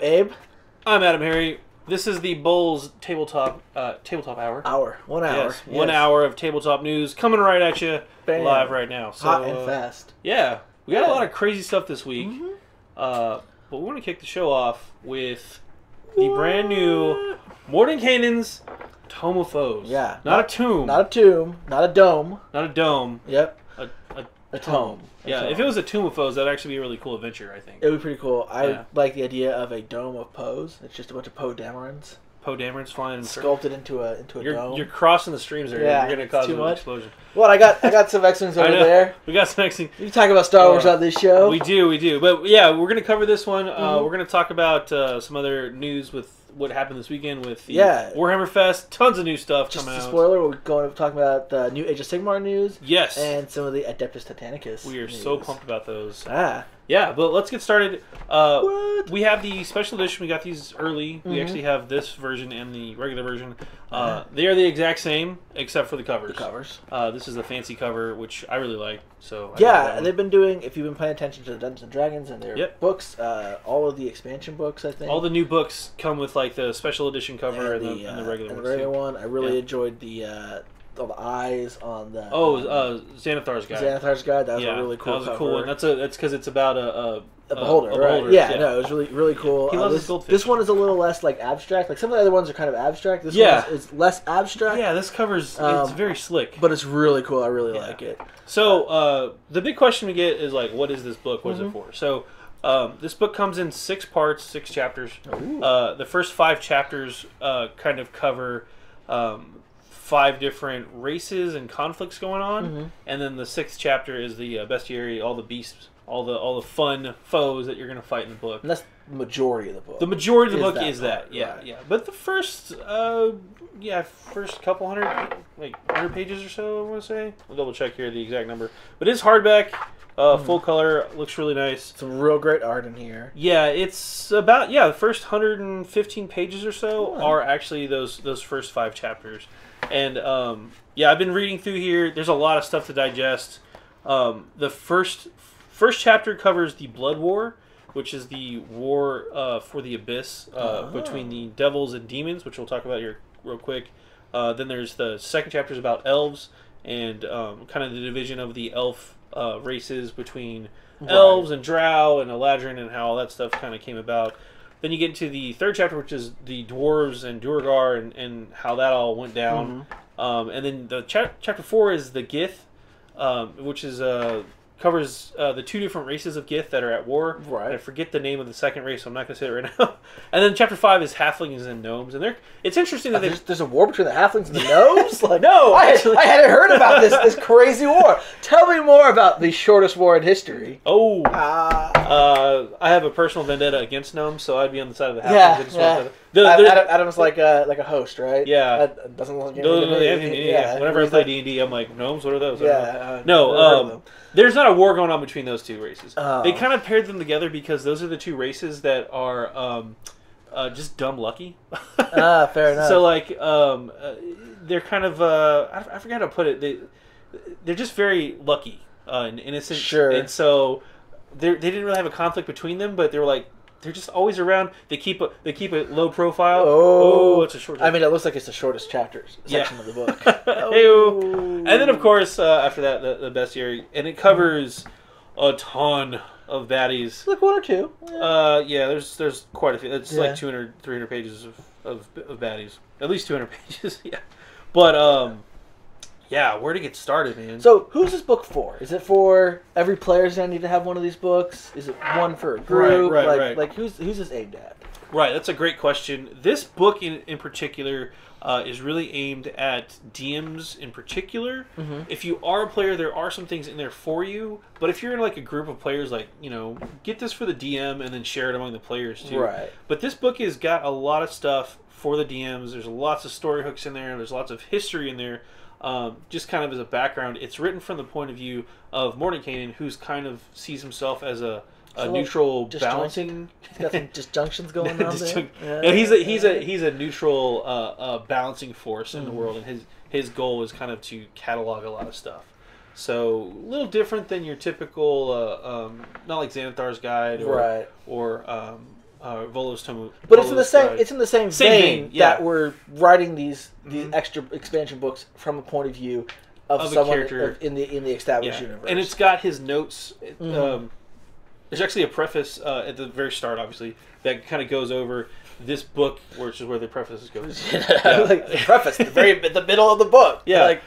Abe. I'm Adam Harry. This is the BoLS Tabletop Hour. 1 hour. Yes, 1 hour of tabletop news coming right at you live right now. So, hot and fast. Yeah, we got a lot of crazy stuff this week. But we want to kick the show off with the brand new Mordenkaine's Tome of Foes. Yeah. Not a tomb. Not a tomb. Not a dome. Not a dome. Yep. A tome. Yeah, if it was a Tomb of Foes, that'd actually be a really cool adventure, I think. It would be pretty cool. I like the idea of a dome of Poes. It's just a bunch of Poe Damerons. Poe Damerons flying. Sculpted into a dome. You're crossing the streams there. Yeah, you're going to cause an explosion. Well, I got some X-Wings over there. We got some X-Wings. We talk about Star Wars on this show. We do. But yeah, we're going to cover this one. We're going to talk about some other news with what happened this weekend with the Warhammer Fest. Tons of new stuff coming out. Just a spoiler, we're going to talk about the new Age of Sigmar news. Yes. And some of the Adeptus Titanicus We are news. so pumped about those. Yeah, but let's get started. We have the special edition. We got these early. We actually have this version and the regular version. They are the exact same, except for the covers. This is the fancy cover, which I really like. So they've been doing, if you've been paying attention to the Dungeons & Dragons and their books, all of the expansion books, I think. All the new books come with like the special edition cover and the regular one. I really enjoyed the eyes on the Xanathar's Guide. Xanathar's Guide. That was a really cool. That was cover. a cool one. That's because it's about a beholder, right? Yeah, no, it was really cool. He loves his goldfish. This one is a little less like abstract. Like some of the other ones are kind of abstract. This one is less abstract. Yeah, this cover's it's very slick, but it's really cool. I really like it. So the big question we get is like, what is this book? What is it for? So this book comes in 6 parts, 6 chapters. The first 5 chapters kind of cover 5 different races and conflicts going on, and then the 6th chapter is the bestiary, all the beasts, all the fun foes that you're going to fight in the book. And that's the majority of the book. The majority of the book is that, right. yeah. But the first, first couple hundred, like 100 pages or so, I want to say. I'll double check here the exact number. But it's hardback, full color, looks really nice. Some real great art in here. Yeah, it's about the first 115 pages or so are actually those first 5 chapters. And I've been reading through here. There's a lot of stuff to digest. The first chapter covers the Blood War, which is the war for the Abyss between the devils and demons, which we'll talk about here real quick. Then there's the second chapter is about elves and kind of the division of the elf races between elves and drow and Eladrin and how all that stuff kind of came about. Then you get into the third chapter, which is the dwarves and Duergar and how that all went down. And then the chapter 4 is the Gith, which is covers the 2 different races of Gith that are at war. Right. I forget the name of the second race, so I'm not going to say it right now. And then chapter 5 is halflings and gnomes, and it's interesting that there's a war between the halflings and the gnomes. Like no, I hadn't heard about this crazy war. Tell me more about the shortest war in history. I have a personal vendetta against gnomes, so I'd be on the side of the halflings. Adam's like a host, right? Yeah. That doesn't look Whenever I play D&D, I'm like, gnomes? What are those? No, there's not a war going on between those 2 races. They kind of paired them together because those are the 2 races that are just dumb lucky. Fair enough. So like they're kind of I forgot how to put it. They're just very lucky and innocent. Sure. And so they didn't really have a conflict between them, but they were like they're just always around. They keep a low profile. It's a short. I mean, it looks like it's the shortest section of the book. And then of course after that the bestiary, and it covers a ton of baddies. Like 1 or 2. There's quite a few. It's like 200, 300 pages of baddies. At least 200 pages. Yeah, but where to get started, man? So, who's this book for? Is it for every player's gonna need to have one of these books? Is it one for a group? Right. Like, who's this aimed at? Right, that's a great question. This book in particular is really aimed at DMs in particular. If you are a player, there are some things in there for you. But if you're in like a group of players, like, get this for the DM and then share it among the players too. Right. But this book has got a lot of stuff for the DMs. There's lots of story hooks in there. There's lots of history in there. Just kind of as a background, it's written from the point of view of Mordenkaine, who's kind of sees himself as a neutral balancing. He's got some disjunctions going on there. He's a neutral balancing force in the world, and his goal is kind of to catalog a lot of stuff. So a little different than your typical, not like Xanathar's Guide or Volo's Tome. But it's in the same. It's in the same vein that we're writing these extra expansion books from a point of view of someone character in the established universe. And it's got his notes. There's actually a preface at the very start, obviously, that kind of goes over this book, which is where the preface goes. Like the preface, the middle of the book. Yeah. Like,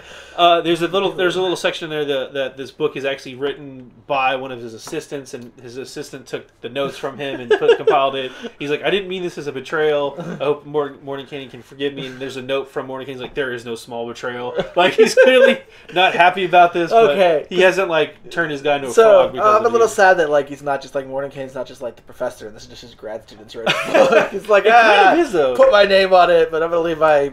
there's a little section there that this book is actually written by one of his assistants, and his assistant took the notes from him and compiled it. He's like, I didn't mean this as a betrayal. I hope Mordenkaine can forgive me. And there's a note from Mordenkaine. He's like, there is no small betrayal. Like, he's clearly not happy about this. But he hasn't like turned his guy into a frog. I'm a little sad that like he's not just like Mordenkaine's not just like the professor, and this is just his grad students writing the book. He's like, kind of is, though. Put my name on it, but I'm gonna leave my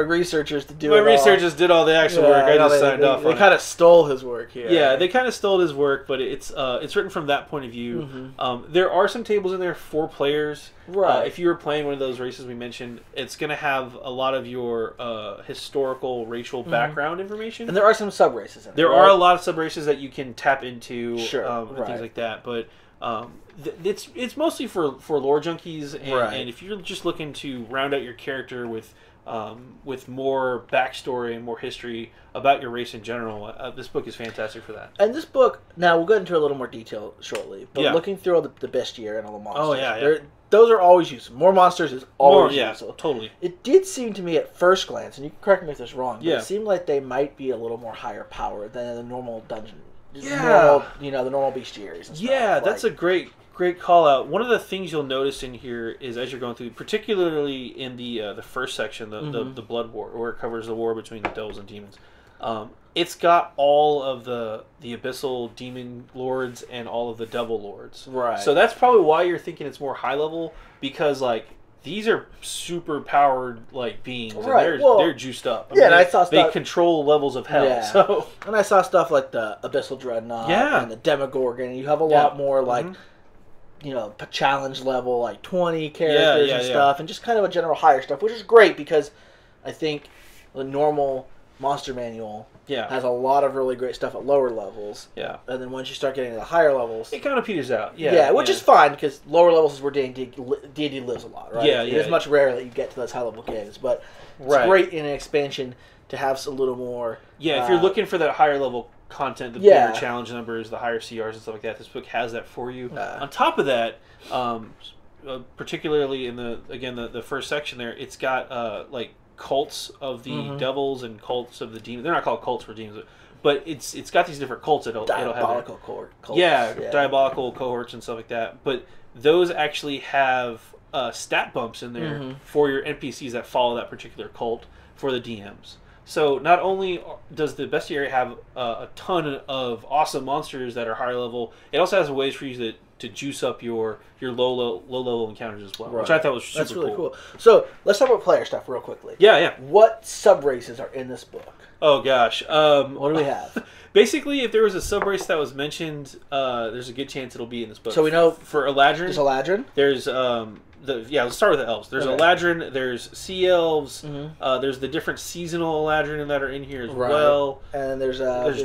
researchers to do it. My researchers did all the actual work. I just signed off on it. They kind of stole his work here. Yeah, they kind of stole his work, but it's written from that point of view. There are some tables in there for players. Right. If you were playing one of those races we mentioned, it's going to have a lot of your historical, racial background information. And there are some sub-races in there. There are a lot of sub-races that you can tap into and things like that. But it's mostly for lore junkies. And if you're just looking to round out your character with more backstory and more history about your race in general, this book is fantastic for that. And this book, now we'll get into a little more detail shortly, but looking through all the bestiary and all the monsters, those are always useful. More monsters is always useful. Totally. It did seem to me at first glance, and you can correct me if this is wrong, but it seemed like they might be a little more higher powered than the normal dungeon. The normal bestiaries and stuff. That's a great call out. One of the things you'll notice in here is as you're going through, particularly in the first section, the Blood War, where it covers the war between the devils and demons. It's got all of the abyssal demon lords and all of the devil lords. Right. So that's probably why you're thinking it's more high level, because like these are super powered like beings. Right. And they're juiced up. And I saw stuff. They control levels of hell. Yeah. So and I saw stuff like the Abyssal Dreadnought and the Demogorgon, and you have a lot more like challenge level, like 20 characters and stuff, and just kind of a general higher stuff, which is great because I think the normal monster manual has a lot of really great stuff at lower levels. Yeah. And then once you start getting to the higher levels, it kind of peters out. Which is fine because lower levels is where D&D lives a lot, right? Yeah, It is much rarer that you get to those high level games, but it's great in an expansion to have a little more. Yeah, if you're looking for that higher level content, the bigger challenge numbers, the higher CRs and stuff like that, this book has that for you. On top of that, particularly in the first section there, it's got like cults of the devils and cults of the demons. They're not called cults for demons, but it's got these different cults it'll have. Diabolical cults. Diabolical cohorts and stuff like that. But those actually have stat bumps in there for your NPCs that follow that particular cult for the DMs. So not only does the bestiary have a ton of awesome monsters that are higher level, it also has ways for you to juice up your low level encounters as well, which I thought was super That's really cool. So let's talk about player stuff real quickly. Yeah. What sub races are in this book? Oh gosh, what do we have? Basically, if there was a sub race that was mentioned, there's a good chance it'll be in this book. So we know for Eladrin. There's Eladrin. There's let's start with the elves. There's Eladrin, there's Sea Elves, there's the different seasonal Eladrin that are in here as well. And there's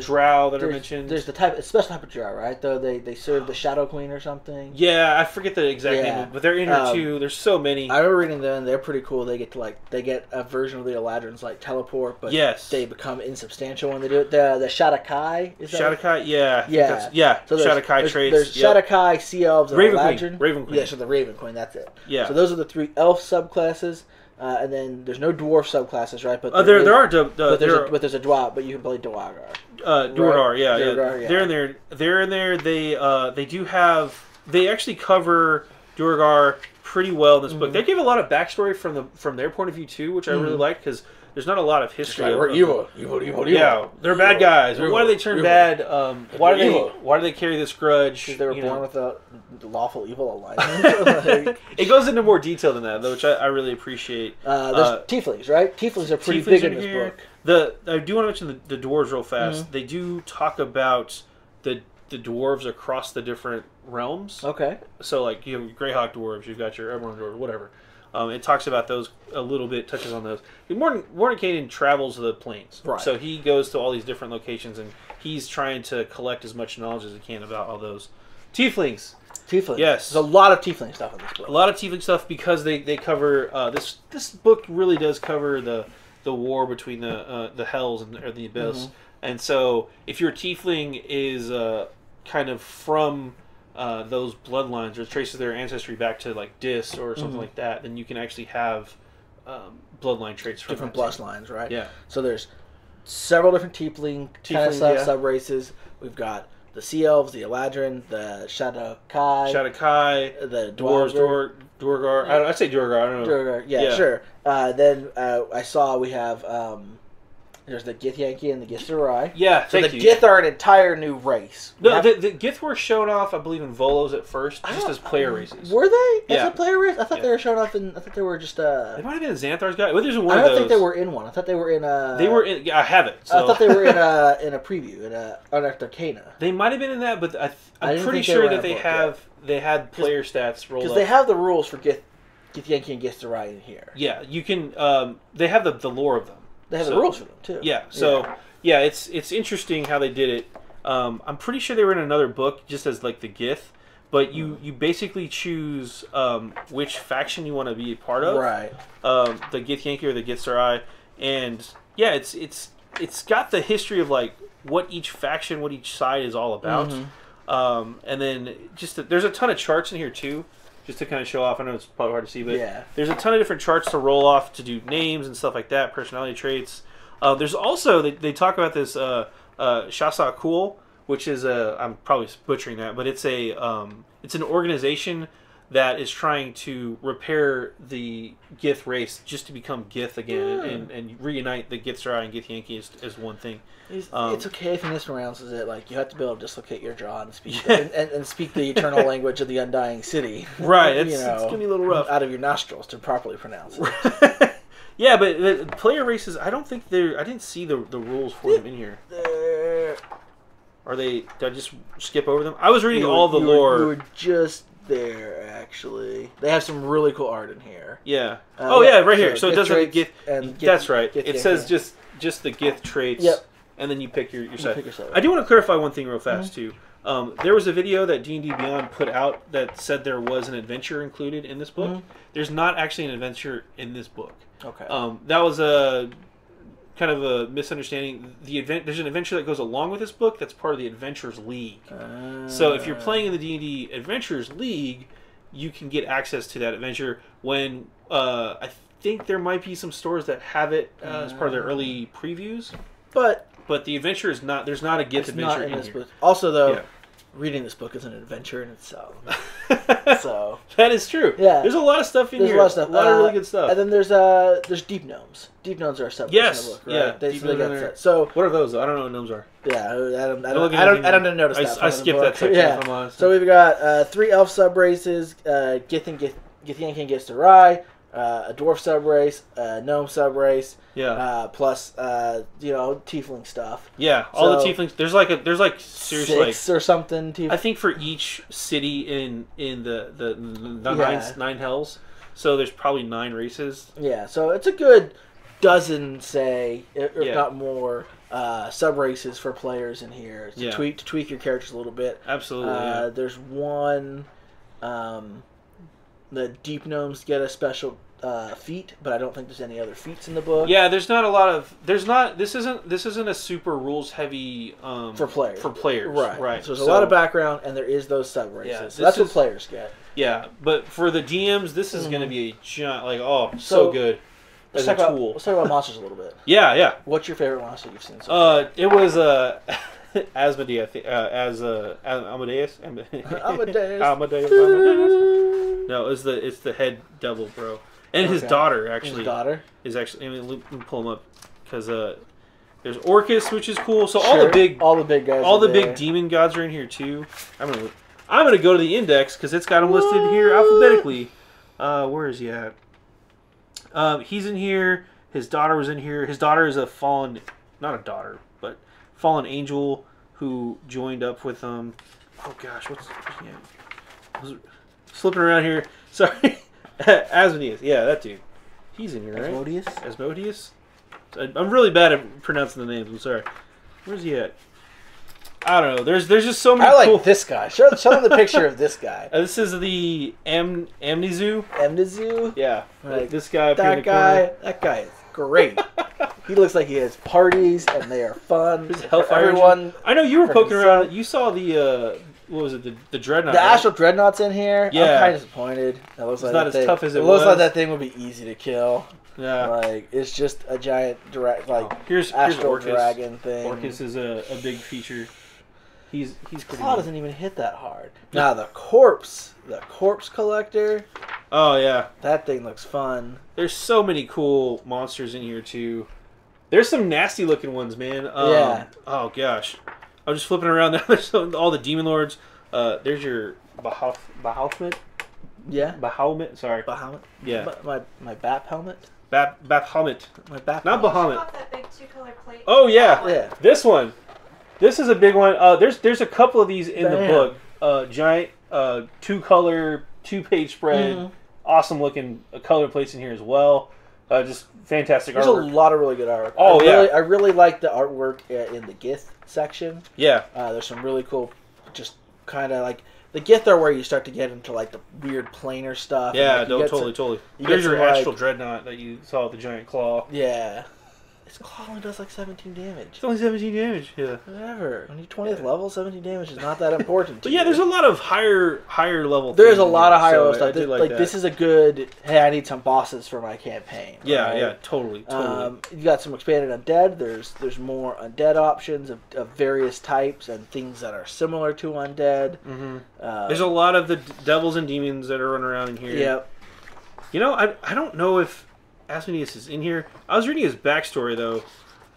Drow that are mentioned. There's a special type of Drow, right? Though they serve the Shadow Queen or something. Yeah, I forget the exact name, but they're in here too. There's so many. I remember reading them, and they're pretty cool. They get a version of the Eladrin's like teleport, but they become insubstantial when they do it. The Shadakai is that? Shadakai, yeah. So Shadakai traits. There's Shadakai, Sea Elves, and Eladrin. Raven Queen. Yeah, so the Raven Queen, that's it. Yeah. So those are the 3 elf subclasses, and then there's no dwarf subclasses, right? But there's a dwarf, but you can play Duergar. Duergar, yeah. They're in there. They actually cover Duergar pretty well in this book. They give a lot of backstory from their point of view too, which I really like because there's not a lot of history. We're evil. Yeah, they're bad guys. Why do they turn bad? Why do they carry this grudge? Because they were born with a lawful evil alignment. It goes into more detail than that, though, which I really appreciate. There's tieflings, right? Tieflings are pretty big in this book. I do want to mention the dwarves real fast. They do talk about the dwarves across the different realms. Okay. So, like, you have Greyhawk dwarves, you've got your Eberron dwarves, whatever. It talks about those a little bit, touches on those. Mordenkaine travels the plains. Right. So he goes to all these different locations, and he's trying to collect as much knowledge as he can about all those. Tieflings. Tiefling. Yes. There's a lot of Tiefling stuff in this book. A lot of Tiefling stuff because they cover this book really does cover the war between the Hells and the Abyss, and so if your Tiefling is kind of from those bloodlines or traces their ancestry back to like Dis or something like that, then you can actually have bloodline traits from different bloodlines, right? Yeah. So there's several different Tiefling kind of sub races. We've got the Sea Elves, the Eladrin, the Shadowkai, the Dwarves, Duergar. I'd say Duergar. I don't know. Duergar, yeah, sure. Then I saw we have there's the Githyanki and the Githzerai. Yeah, so the Gith are an entire new race. No, the Gith were shown off, I believe, in Volos at first, just as player races. Were they? As a player race? I thought they were shown off in. I thought they were just. They might have been Xanthar's guy. Well, there's one I of don't those. think they were in one. I thought they were in a. They were in. Yeah, I have it. So. I thought they were in a preview in a Unearthed Arcana. They might have been in that, but I'm pretty sure that they had player stats rolled up. Because they have the rules for Githyanki and Githzerai in here. Yeah, you can. They have the lore of them. They have the rules for them too. Yeah, so it's interesting how they did it. I'm pretty sure they were in another book, just as like the Gith, but you basically choose which faction you want to be a part of. Right. The Githyanki or the Githzerai, and yeah, it's got the history of like what each faction, what each side is all about, and then there's a ton of charts in here too. Just to kind of show off, I know it's probably hard to see, but there's a ton of different charts to roll off to do names and stuff like that, personality traits. There's also, they talk about this Shasa Kul, which is I'm probably butchering that, but it's an organization that is trying to repair the Gith race just to become Gith again and reunite the Githzerai and Githyanki as one thing. It's okay if he mispronounces it. Like, you have to be able to dislocate your jaw and speak and speak the eternal language of the Undying City. Right, it's going to be a little rough. Out of your nostrils to properly pronounce it. Yeah, but the player races, I didn't see the rules for them in here. Are they? Did I just skip over them? I was reading all the lore. You were just there, actually. They have some really cool art in here. Yeah. Right here. So it does really Gith. That's right. It says just the Gith traits. Yep. And then you pick your side. I do want to clarify one thing real fast too. There was a video that D&D Beyond put out that said there was an adventure included in this book. There's not actually an adventure in this book. Okay. That was a kind of a misunderstanding. There's an adventure that goes along with this book that's part of the Adventurers League. So if you're playing in the D&D Adventurers League, you can get access to that adventure when I think there might be some stores that have it as part of their early previews. But the adventure is not. There's not a Gith adventure in this book. Also, though, reading this book is an adventure in itself. So that is true. Yeah, there's a lot of stuff in here. There's a lot of stuff. A lot of really good stuff. And then there's deep gnomes. Deep gnomes are a separate in the book, right? Yeah. So what are those? I don't know what gnomes are. Yeah, I don't notice that. I skipped that section. Yeah. If I'm honest. So we've got 3 elf subraces: Githyanki and Githzerai. A dwarf subrace, a gnome subrace, plus tiefling stuff. Yeah, all the tieflings. There's like seriously 6 or something. I think for each city in the 9 hells, so there's probably 9 races. Yeah, so it's a good dozen, say, if not more, subraces for players in here to tweak your characters a little bit. Absolutely. There's one. The deep gnomes get a special feat, but I don't think there's any other feats in the book. Yeah, there's not a lot of. There's not. This isn't a super rules heavy for players. Right. So there's a lot of background, and there is those sub races. Yeah, so that's what players get. Yeah, but for the DMs, this is going to be a giant. So good as a tool. Let's talk about monsters a little bit. Yeah. What's your favorite monster you've seen so far? It was Asmodeus, Amadeus. No, it's the head devil, bro, and his daughter actually. His daughter is actually. I mean, let me pull him up because there's Orcus, which is cool. So all the big guys, all the big demon gods are in here too. I'm gonna go to the index because it's got them listed here alphabetically. Where is he at? He's in here. His daughter was in here. His daughter is a fallen, not a daughter, but fallen angel who joined up with them. Oh gosh, what's I was slipping around here. Sorry. Asmodeus. Yeah, that dude. He's in here, right? Asmodeus? I'm really bad at pronouncing the names. I'm sorry. Where's he at? I don't know. There's just so many. I like this guy. Show them the picture of this guy. This is the Amnizu. Amnizu. Yeah, like this guy. That guy is great. He looks like he has parties and they are fun. Everyone. I know you were poking around. You saw the what was it? The Dreadnought. The Astral Dreadnought's in here. Yeah. I'm kind of disappointed. It looks like not as tough as it was. Looks like that thing would be easy to kill. Yeah. Like it's just a giant here's Astral Orcus. Dragon thing. Orcus is a big feature. He's pretty. Claw doesn't even hit that hard. Now the corpse collector. Oh yeah. That thing looks fun. There's so many cool monsters in here too. There's some nasty looking ones, man. Yeah. Oh gosh. I'm just flipping around now. There's all the demon lords. There's your Bahamut. Yeah. Bahamut. Sorry. Bahamut. Yeah. My Bap helmet. Bahamut. My Bap. Not Bahamut. That big 2-color plate. Oh yeah. Yeah. This one. This is a big one. There's a couple of these in the book. Giant 2-color 2-page spread. Awesome looking color plates in here as well. Just fantastic artwork. There's a lot of really good artwork. Oh yeah. I really like the artwork in the Gith section. Yeah. There's some really cool, just kind of like the Gith are where you start to get into like the weird planar stuff. Yeah, like, totally. There's your Astral Dreadnought that you saw with the giant claw. Yeah. Its claw only does like 17 damage. It's only 17 damage, yeah. Whatever. When you're 20th level, 17 damage is not that important. But yeah, there's a lot of higher level. There's a lot of higher level stuff. Like this is a good. Hey, I need some bosses for my campaign. Yeah, right? yeah, totally. You got some expanded undead. There's more undead options of various types and things that are similar to undead. There's a lot of the devils and demons that are running around in here. Yep. You know, I don't know if Asmodeus is in here. I was reading his backstory though.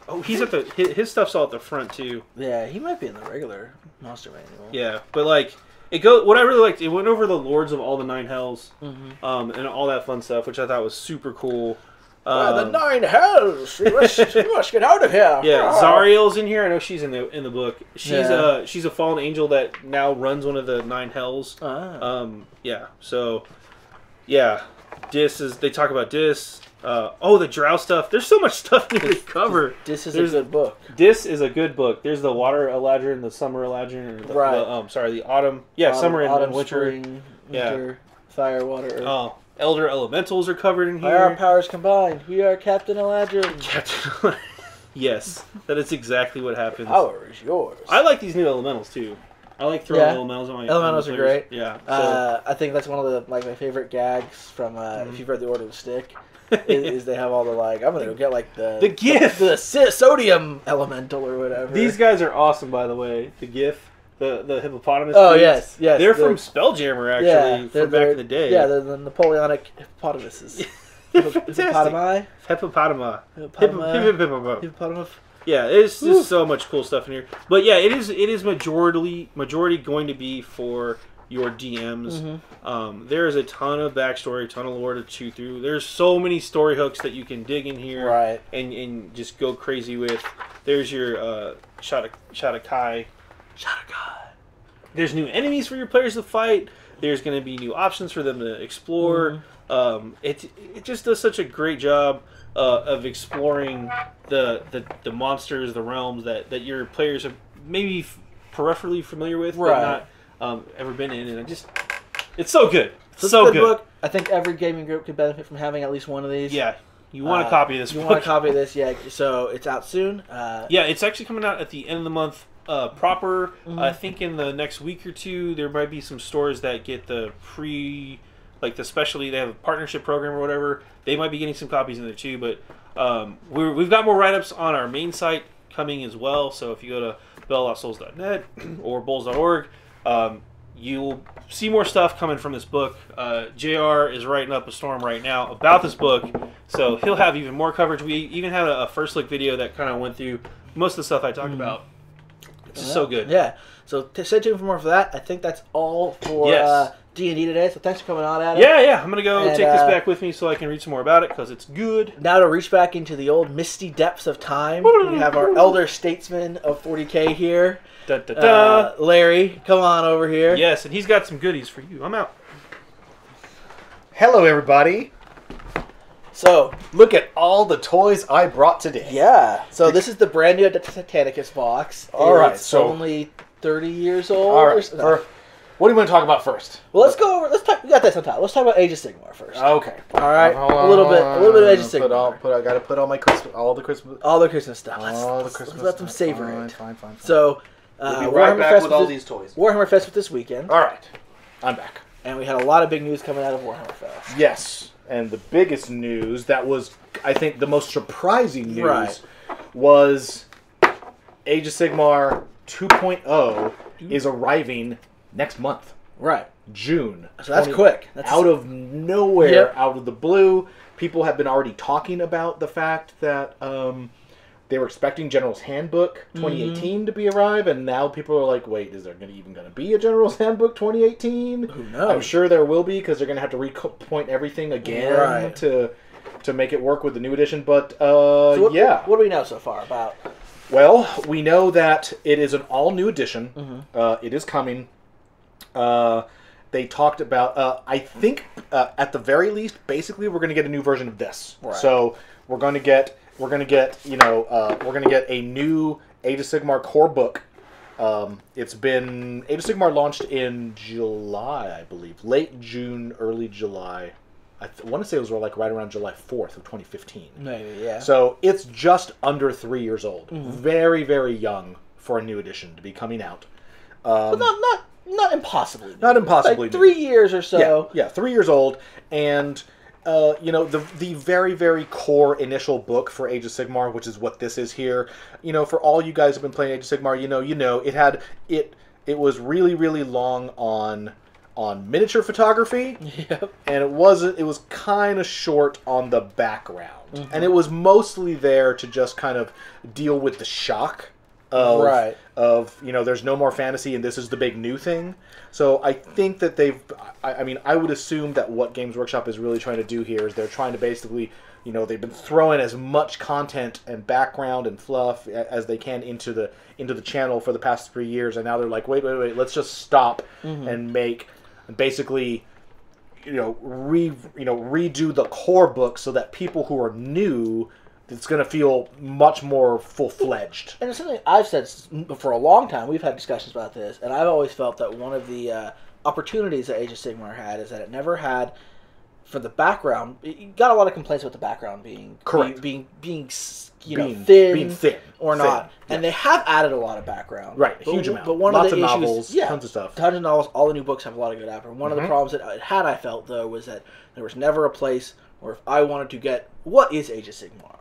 Oh, he's at his stuff's all at the front too. Yeah, he might be in the regular monster manual. Yeah, but like what I really liked, it went over the lords of all the 9 hells, and all that fun stuff, which I thought was super cool. The 9 hells. You must get out of here. Yeah, Zariel's in here. I know she's in the book. She's a fallen angel that now runs one of the 9 hells. Yeah. So yeah, they talk about Dis. The drow stuff. There's so much stuff to cover. This is a good book. This is a good book. There's the water Eladrin, the summer Eladrin, the autumn. Yeah, summer and winter. Spring, winter, fire, water, earth. Oh, elder elementals are covered in here. By our powers combined, we are Captain Eladrin. Captain. Yes, that is exactly what happens. Power is yours. I like these new elementals too. I like throwing elementals on my elementals are great. Yeah. So. I think that's one of my favorite gags from if you've read the Order of the Stick. is they have all the I'm gonna go get the GIF, the sodium elemental or whatever. These guys are awesome, by the way. The GIF, the hippopotamus. Oh dudes. yes. They're from Spelljammer actually, from back in the day. Yeah, they're the Napoleonic hippopotamuses. Hippopotami. Yeah, it's just so much cool stuff in here. But yeah, it is majority going to be for your DMs. There is a ton of backstory, a ton of lore to chew through. There's so many story hooks that you can dig in here, right? And just go crazy with. There's your Shadakai. There's new enemies for your players to fight. There's going to be new options for them to explore. It just does such a great job of exploring the monsters, the realms that your players are maybe peripherally familiar with, but not ever been in, and it's so good. So it's a good book. I think every gaming group could benefit from having at least one of these. Yeah, you want a copy of this. You want a copy of this, yeah. So it's out soon. Yeah, it's actually coming out at the end of the month proper. I think in the next week or two, there might be some stores that get the the specialty. They have a partnership program or whatever. They might be getting some copies in there too. But we've got more write-ups on our main site coming as well. So if you go to bell.souls.net or bowls.org, you'll see more stuff coming from this book. JR is writing up a storm right now about this book, so he'll have even more coverage. We even had a first look video that kind of went through most of the stuff I talked about. It's just so good. Yeah. So stay tuned for more for that. I think that's all for D&D today. So thanks for coming on, Adam. Yeah. I'm going to go take this back with me so I can read some more about it because it's good. Now to reach back into the old misty depths of time, we have our elder statesman of 40K here. Larry, come on over here. Yes, and he's got some goodies for you. I'm out. Hello, everybody. So look at all the toys I brought today. Yeah. So this is the brand new Adeptus Titanicus box. All right. It's only 30 years old. All right. What do you want to talk about first? Well, let's go over. We got this on top. Let's talk about Age of Sigmar first. Okay. All right. A little bit of Age of Sigmar. I got to put all the Christmas stuff. Let's let them savor it. Fine. So, we'll be right back with all these toys. Warhammer Fest with this weekend. All right. I'm back. And we had a lot of big news coming out of Warhammer Fest. Yes. And the biggest news that was, I think, the most surprising news was Age of Sigmar 2.0 is arriving next month. Right. June. So that's quick. That's out of nowhere, out of the blue. People have been already talking about the fact that they were expecting General's Handbook 2018 to arrive, and now people are like, wait, is there even going to be a General's Handbook 2018? Who knows? I'm sure there will be, because they're going to have to repoint everything again to make it work with the new edition. But, so what do we know so far about? Well, we know that it is an all-new edition. It is coming. They talked about, I think, at the very least, basically, we're going to get a new version of this. Right. So we're going to get a new Age of Sigmar core book. Age of Sigmar launched in July, I believe, late June, early July. I want to say it was like right around July 4th of 2015. Maybe, yeah. So it's just under 3 years old. Very, very young for a new edition to be coming out. But not impossibly. Not impossibly. Like 3 years or so. Yeah, 3 years old. And, the very, very core initial book for Age of Sigmar, which is what this is here. For all you guys who have been playing Age of Sigmar, it was really, really long on miniature photography. Yep. And it was kind of short on the background. And it was mostly there to just kind of deal with the shock of there's no more fantasy and this is the big new thing. So I think that I would assume that what Games Workshop is really trying to do here is they're trying to basically, they've been throwing as much content and background and fluff as they can into the channel for the past 3 years, and now they're like, wait, let's just stop and basically redo the core book so that people who are new, it's going to feel much more full-fledged. And it's something I've said for a long time. We've had discussions about this, and I've always felt that one of the opportunities that Age of Sigmar had is that it never had, for the background, you got a lot of complaints about the background being being thin or not. Yeah. And they have added a lot of background. Right, a huge amount. But one Lots of the of issues, novels, tons of stuff. Tons of novels, all the new books have a lot of good background. One of the problems that it had, I felt, though, was that there was never a place where if I wanted to get, what is Age of Sigmar?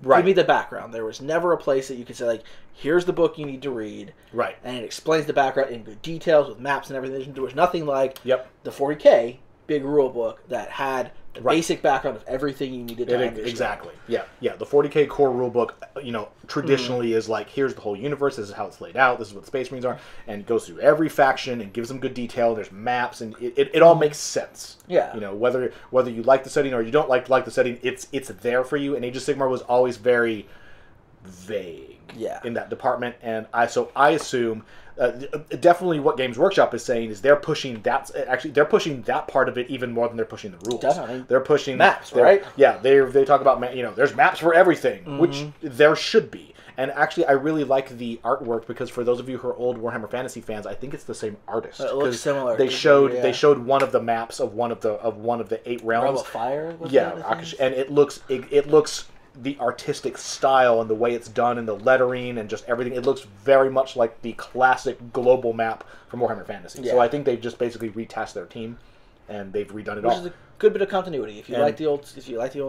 Give me the background. There was never a place that you could say, like, here's the book you need to read. Right. And it explains the background in good details with maps and everything. There was nothing like the 40K big rule book that had the basic background of everything you needed to understand. Exactly. Yeah. The 40K core rule book, traditionally is like, here's the whole universe, this is how it's laid out, this is what the Space Marines are, and it goes through every faction and gives them good detail, there's maps, and it all makes sense. Yeah. Whether you like the setting or you don't like the setting, it's there for you, and Age of Sigmar was always very vague in that department, and I assume definitely what Games Workshop is saying is they're pushing that part of it even more than they're pushing the rules. Definitely. They're pushing maps, right? Yeah, they talk about, there's maps for everything, which there should be. And actually, I really like the artwork because for those of you who are old Warhammer Fantasy fans, I think it's the same artist. It looks similar. They showed one of the maps of one of the 8 realms. Realm of Fire. And it looks the artistic style and the way it's done and the lettering and just everything. It looks very much like the classic global map from Warhammer Fantasy. Yeah. So I think they've just basically retasked their team and they've redone it all. Which is a good bit of continuity. If you like the old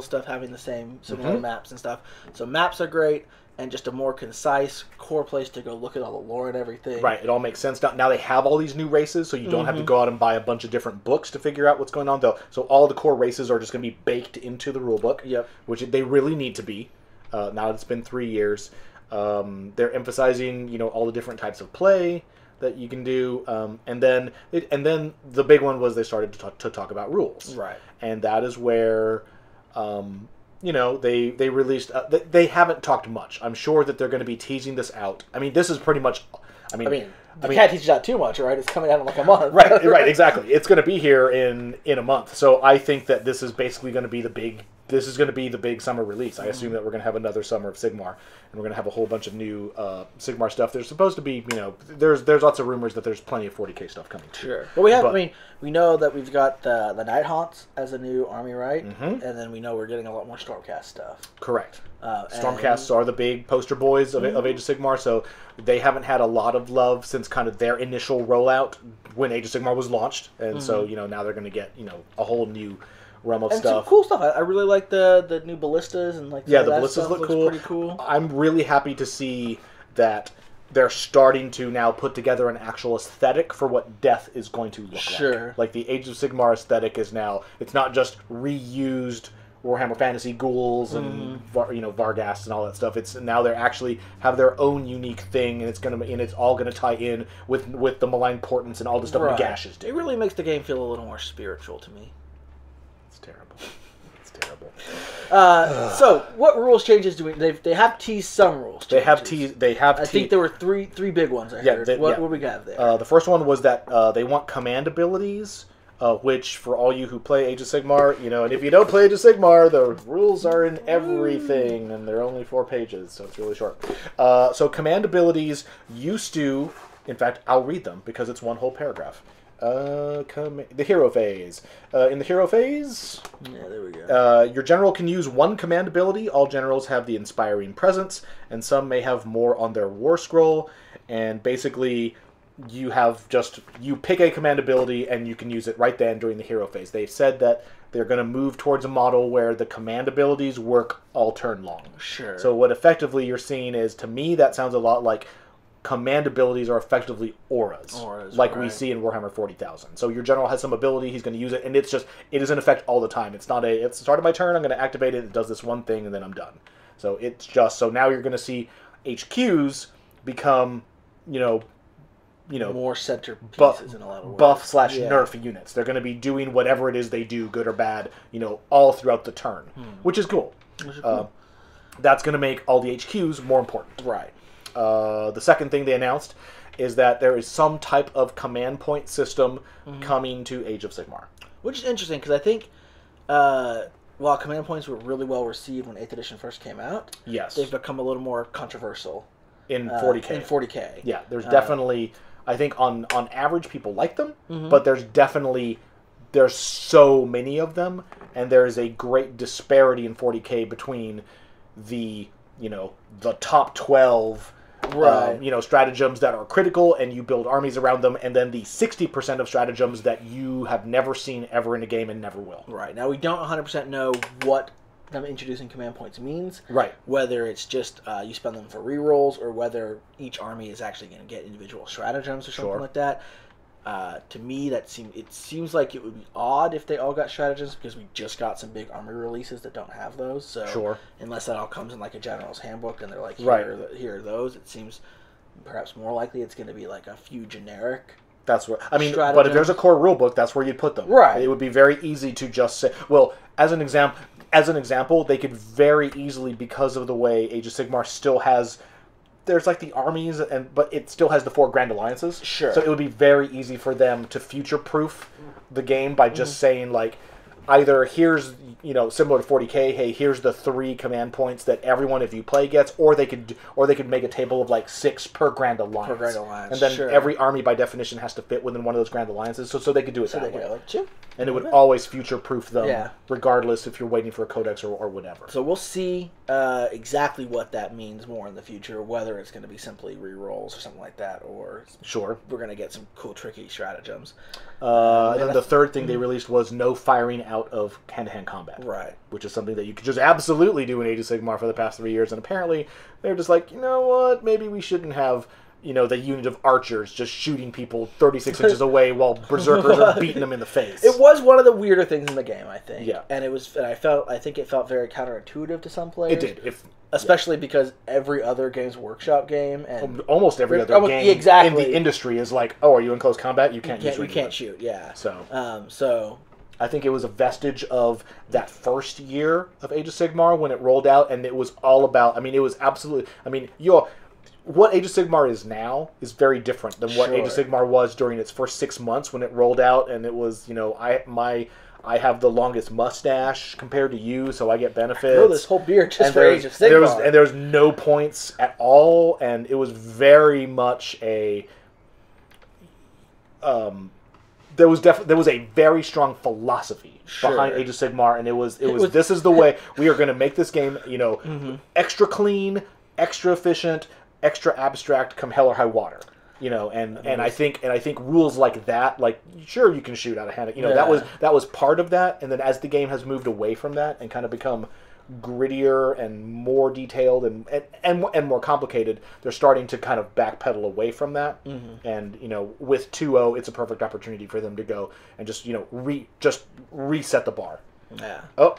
stuff, having the same similar maps and stuff. So maps are great. And just a more concise core place to go look at all the lore and everything. Right, it all makes sense. Now they have all these new races, so you don't have to go out and buy a bunch of different books to figure out what's going on, though. So all the core races are just going to be baked into the rulebook, which they really need to be. Now that it's been 3 years, they're emphasizing all the different types of play that you can do, and then the big one was they started to talk about rules. Right, and that is where. They released... they haven't talked much. I'm sure that they're going to be teasing this out. I mean, this is pretty much... They can't tease it out too much, right? It's coming out in like a month. Right, exactly. It's going to be here in a month. So I think that this is basically going to be the this is going to be the big summer release. I assume that we're going to have another summer of Sigmar, and we're going to have a whole bunch of new Sigmar stuff. There's supposed to be, there's lots of rumors that there's plenty of 40k stuff coming too. Sure. Well, we know that we've got the Night Haunts as a new army, right? And then we know we're getting a lot more Stormcast stuff. Correct. Stormcasts are the big poster boys of Age of Sigmar, so they haven't had a lot of love since kind of their initial rollout when Age of Sigmar was launched, and so now they're going to get a whole new realm of stuff. Some cool stuff. I really like the new ballistas and the ballistas look cool. Pretty cool. I'm really happy to see that they're starting to now put together an actual aesthetic for what death is going to look like. Like the Age of Sigmar aesthetic is now, it's not just reused Warhammer Fantasy ghouls and Varghast and all that stuff. It's now they actually have their own unique thing, and it's all gonna tie in with the Malign Portents and all the stuff Nagash's do. It really makes the game feel a little more spiritual to me. It's terrible. It's terrible. So what rules changes do we? They have teased some rules. Changes. They have. I think there were three big ones. I heard. What we got there? The first one was that they want command abilities. Which, for all you who play Age of Sigmar, and if you don't play Age of Sigmar, the rules are in everything, and they're only 4 pages, so it's really short. So command abilities used to, in fact, I'll read them, because it's one whole paragraph. The hero phase. In the hero phase, there we go. Your general can use 1 command ability. All generals have the Inspiring Presence, and some may have more on their war scroll, and basically you pick a command ability and you can use it right then during the hero phase. They've said that they're going to move towards a model where the command abilities work all turn long. Sure. So what effectively you're seeing is, to me, that sounds a lot like command abilities are effectively auras like we see in Warhammer 40,000. So your general has some ability, he's going to use it, and it is in effect all the time. It's not it's started my turn, I'm going to activate it does this one thing, and then I'm done. So so now you're going to see HQs become, more center pieces in a lot of ways. Buff/nerf units. They're going to be doing whatever it is they do, good or bad, all throughout the turn, which is cool. That's going to make all the HQs more important. Right. The second thing they announced is that there is some type of command point system coming to Age of Sigmar. Which is interesting, because I think while command points were really well received when 8th edition first came out, they've become a little more controversial. In 40k. In 40k. Yeah, there's definitely... I think on average people like them, but there's so many of them, and there is a great disparity in 40k between the top 12 stratagems that are critical and you build armies around them, and then the 60% of stratagems that you have never seen ever in a game and never will. Right. Now we don't 100% know what them introducing command points means. Right. Whether it's just you spend them for rerolls, or whether each army is actually going to get individual stratagems or something like that. To me, it seems like it would be odd if they all got stratagems, because we just got some big army releases that don't have those. So unless that all comes in like a general's handbook and they're like, here are those, it seems perhaps more likely it's going to be like a few generic. That's what I mean. But if there's a core rulebook, that's where you'd put them. Right. It would be very easy to just say, well, as an example, they could very easily, because of the way Age of Sigmar still has, there's like the armies, but it still has the 4 Grand Alliances. Sure. So it would be very easy for them to future-proof the game by just saying, like, either here's, similar to 40k, hey, here's the 3 command points that everyone, if you play, gets, or they could make a table of like 6 per Grand Alliance. Per Grand Alliance, and then every army, by definition, has to fit within one of those Grand Alliances, so they could do it that way. And it would always future-proof them, regardless if you're waiting for a codex or whatever. So we'll see exactly what that means more in the future, whether it's going to be simply rerolls or something like that, or we're going to get some cool, tricky stratagems. And then the third thing they released was no firing out of hand-to-hand combat. Right. Which is something that you could just absolutely do in Age of Sigmar for the past 3 years, and apparently they're just like, you know what, maybe we shouldn't have... the unit of archers just shooting people 36 inches away while berserkers are beating them in the face. It was one of the weirder things in the game, I think. Yeah. And I think it felt very counterintuitive to some players. It did. Especially because every other Games Workshop game and almost every other game in the industry is like, oh, are you in close combat? You can't shoot, yeah. So I think it was a vestige of that first year of Age of Sigmar when it rolled out, and it was all about, it was absolutely, what Age of Sigmar is now is very different than what Age of Sigmar was during its first 6 months when it rolled out, and it was, I have the longest mustache compared to you, so I get benefits. I know this whole beard just for Age of Sigmar. There was no points at all, and it was very much a... There was a very strong philosophy behind Age of Sigmar, and it was this is the way we are going to make this game, extra clean, extra efficient, extra abstract, come hell or high water. And I think rules like that, like sure you can shoot out of hand, that was part of that, and then as the game has moved away from that and kind of become grittier and more detailed and more complicated, they're starting to kind of backpedal away from that. And with 2.0, it's a perfect opportunity for them to go and just reset the bar. Yeah. Oh,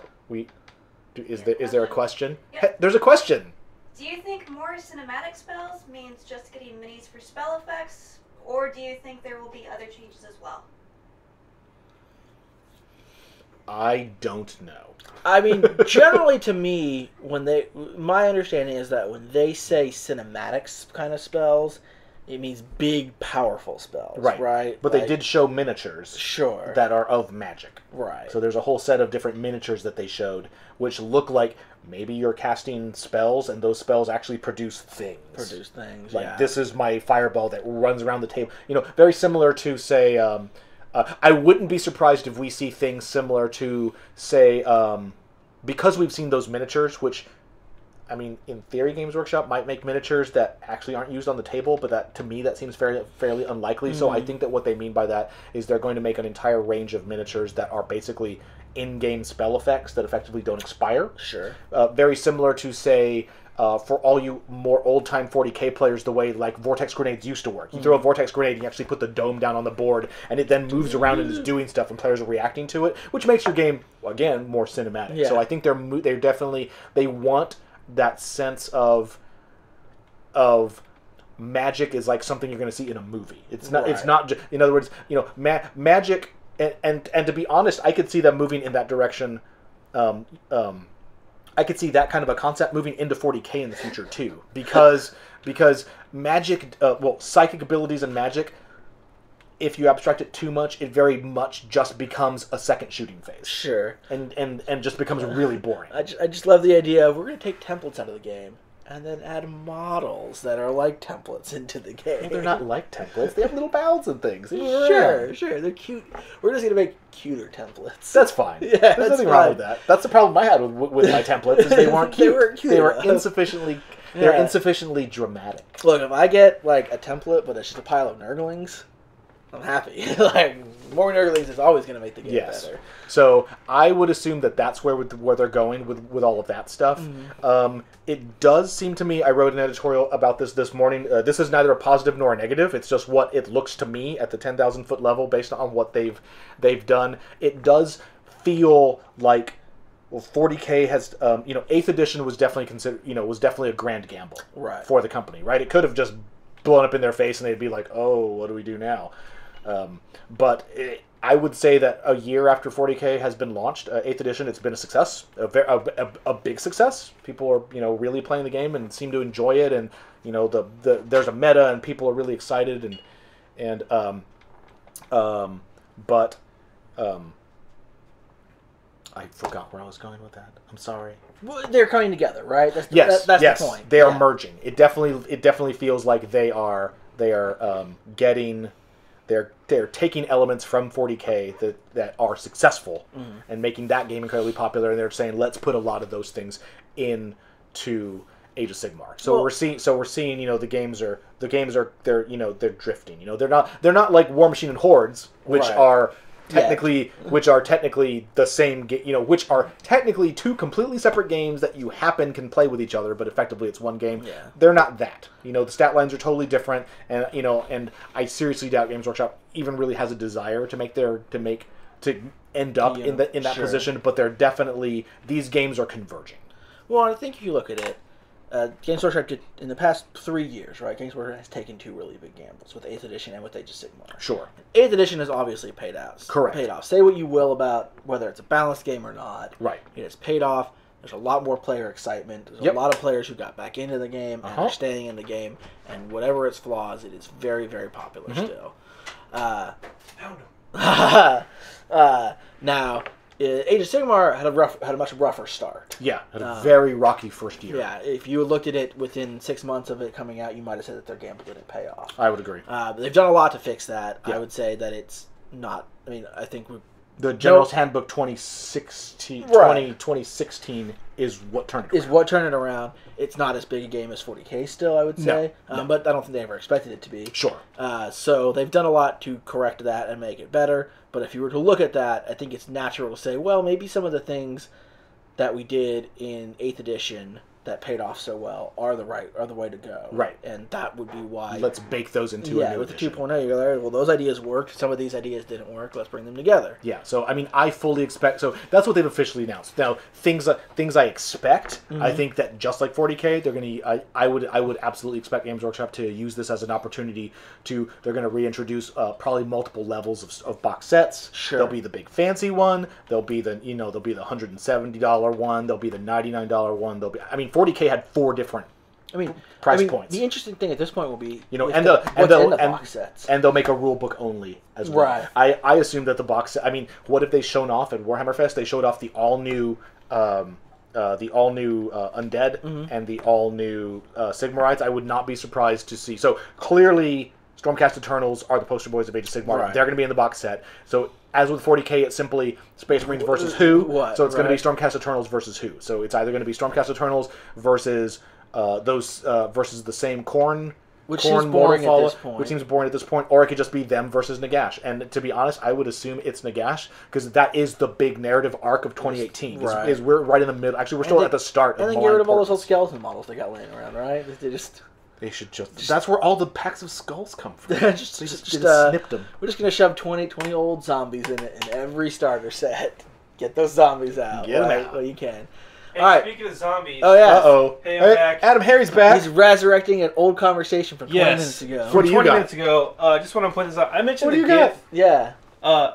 is there a question? Yep. Hey, there's a question. Do you think more cinematic spells means just getting minis for spell effects, or do you think there will be other changes as well? I don't know. I mean, generally to me, my understanding is that when they say cinematics kind of spells, it means big, powerful spells. Right? But they did show miniatures. Sure. That are of magic. Right. So there's a whole set of different miniatures that they showed, which look like maybe you're casting spells, and those spells actually produce things. This is my fireball that runs around the table. Very similar to, say... I wouldn't be surprised if we see things similar to, say, because we've seen those miniatures, which, I mean, in theory, Games Workshop might make miniatures that actually aren't used on the table, but that to me that seems fairly unlikely. So I think that what they mean by that is they're going to make an entire range of miniatures that are basically in-game spell effects that effectively don't expire. Sure. Very similar to, say... for all you more old-time 40k players, the way like vortex grenades used to work. You throw a vortex grenade and you actually put the dome down on the board, and it then moves around and is doing stuff, and players are reacting to it, which makes your game, again, more cinematic. Yeah. So I think they're definitely... They want that sense of magic is like something you're going to see in a movie. It's not. Right. It's not just... In other words, magic... And to be honest, I could see them moving in that direction... I could see that kind of a concept moving into 40k in the future too, because magic, psychic abilities and magic, if you abstract it too much, it very much just becomes a second shooting phase. Sure. And just becomes really boring. I just love the idea of we're going to take templates out of the game and then add models that are like templates into the game. Well, they're not like templates. They have little mouths and things. Sure. They're cute. We're just going to make cuter templates. That's fine. Yeah, there's nothing wrong with that. That's the problem I had with my templates, is they weren't cute. They were insufficiently... They're insufficiently dramatic. Look, if I get like a template, but it's just a pile of nurglings, I'm happy. More nurglings is always going to make the game better. So I would assume that that's where they're going with all of that stuff. It does seem to me, I wrote an editorial about this morning. This is neither a positive nor a negative. It's just what it looks to me at the 10,000 foot level based on what they've done. It does feel like 40k has 8th edition was definitely a grand gamble for the company. Right, it could have just blown up in their face and they'd be like, oh, what do we do now? But I would say that a year after 40k has been launched, 8th edition, it's been a success, a big success. People are really playing the game and seem to enjoy it, and there's a meta and people are really excited but I forgot where I was going with that. I'm sorry. Well, they're coming together, right? That's the point. They are merging. It definitely feels like they are getting. They're taking elements from 40k that are successful and making that game incredibly popular, and they're saying let's put a lot of those things into Age of Sigmar. So we're seeing the games are they're drifting. They're not like War Machine and Hordes, which are technically the same game, which are technically two completely separate games that you can play with each other, but effectively it's one game. Yeah. They're not that. The stat lines are totally different, and and I seriously doubt Games Workshop even really has a desire to end up in that position, but they're definitely, these games are converging. Well, I think if you look at it, Games Workshop did, in the past 3 years, right? Games Workshop has taken two really big gambles with 8th edition and with Age of Sigmar. Sure. 8th edition has obviously paid out. Correct. Paid off. Say what you will about whether it's a balanced game or not. Right. It has paid off. There's a lot more player excitement. There's a lot of players who got back into the game and are staying in the game. And whatever its flaws, it is very, very popular still. Now, Age of Sigmar had a much rougher start. Yeah, had a very rocky first year. Yeah, if you looked at it within 6 months of it coming out, you might have said that their gamble didn't pay off. I would agree. But they've done a lot to fix that. Yeah. I would say that it's not. I mean, I think the General's Handbook 2016 is what turned it around. Is what turned it around. It's not as big a game as 40K still, I would say. No. But I don't think they ever expected it to be. Sure. So they've done a lot to correct that and make it better. But if you were to look at that, I think it's natural to say, well, maybe some of the things that we did in 8th edition that paid off so well are the way to go. Right. And that would be why. Let's bake those into a new with edition. the 2.0, you're like, well, those ideas worked. Some of these ideas didn't work. Let's bring them together. Yeah. So I mean, I fully expect. So that's what they've officially announced. Now, things I expect. I think that just like 40K, they're going to. I would absolutely expect Games Workshop to use this as an opportunity to. They're going to reintroduce probably multiple levels of box sets. Sure. There'll be the big fancy one. There'll be the $170 one. There'll be the $99 one. There'll be. I mean, 40K had 4 different price points. The interesting thing at this point will be and box sets. And they'll make a rule book only as well. Right. I assume that the box set, I mean, what have they shown off at Warhammer Fest? They showed off the all new Undead and the all new Sigmarites. I would not be surprised to see. So clearly Stormcast Eternals are the poster boys of Age of Sigmar. Right. They're going to be in the box set. So as with 40K, it's simply Space Marines versus who. So it's going to be Stormcast Eternals versus who. So it's either going to be Stormcast Eternals versus versus the same Khorne. Which seems boring at this point. Which seems boring at this point. Or it could just be them versus Nagash. And to be honest, I would assume it's Nagash because that is the big narrative arc of 2018. Is we're right in the middle. Actually, we're still at the start. And then get rid of all those old skeleton models they got laying around, right? They should just that's where all the packs of skulls come from. just snipped them. We're just going to shove 20 old zombies in every starter set. Get those zombies out. Get them out. Well, you can. Hey, all right. Speaking of zombies. Oh, yeah. Uh-oh. Hey, I'm back. Adam Harry's back. He's resurrecting an old conversation from 20 minutes ago. What do you got? 20 minutes ago, just want to point this out. I mentioned the GIF. Yeah.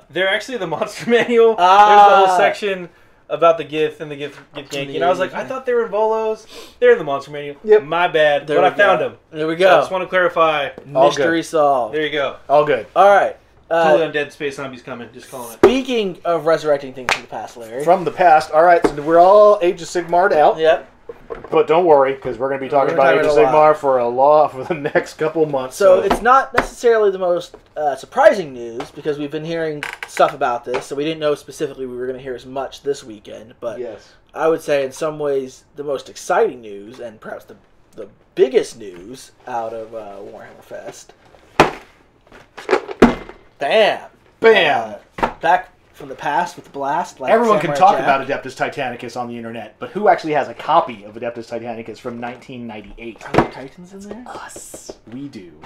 They're actually the monster manual. There's the whole section about the GIF and the GIF Yankee. And I was like, I thought they were in BoLS. They're in the monster manual. Yep. My bad. But I found them. There we go. So I just want to clarify. Mystery solved. There you go. All good. All right. Totally undead space zombies coming. Just calling it. Speaking of resurrecting things from the past, Larry. From the past. All right. So we're all Age of Sigmar'd out. Yep. But don't worry, because we're going to be talking about Age of Sigmar for the next couple months. So it's not necessarily the most surprising news, because we've been hearing stuff about this, so we didn't know specifically we were going to hear as much this weekend. But yes. I would say in some ways the most exciting news, and perhaps the biggest news out of Warhammer Fest. Bam! Bam! Back from the past with the blast. Like everyone Samurai can talk Jack. about Adeptus Titanicus on the internet, but who actually has a copy of Adeptus Titanicus from 1998? Are there Titans in there? Us. We do.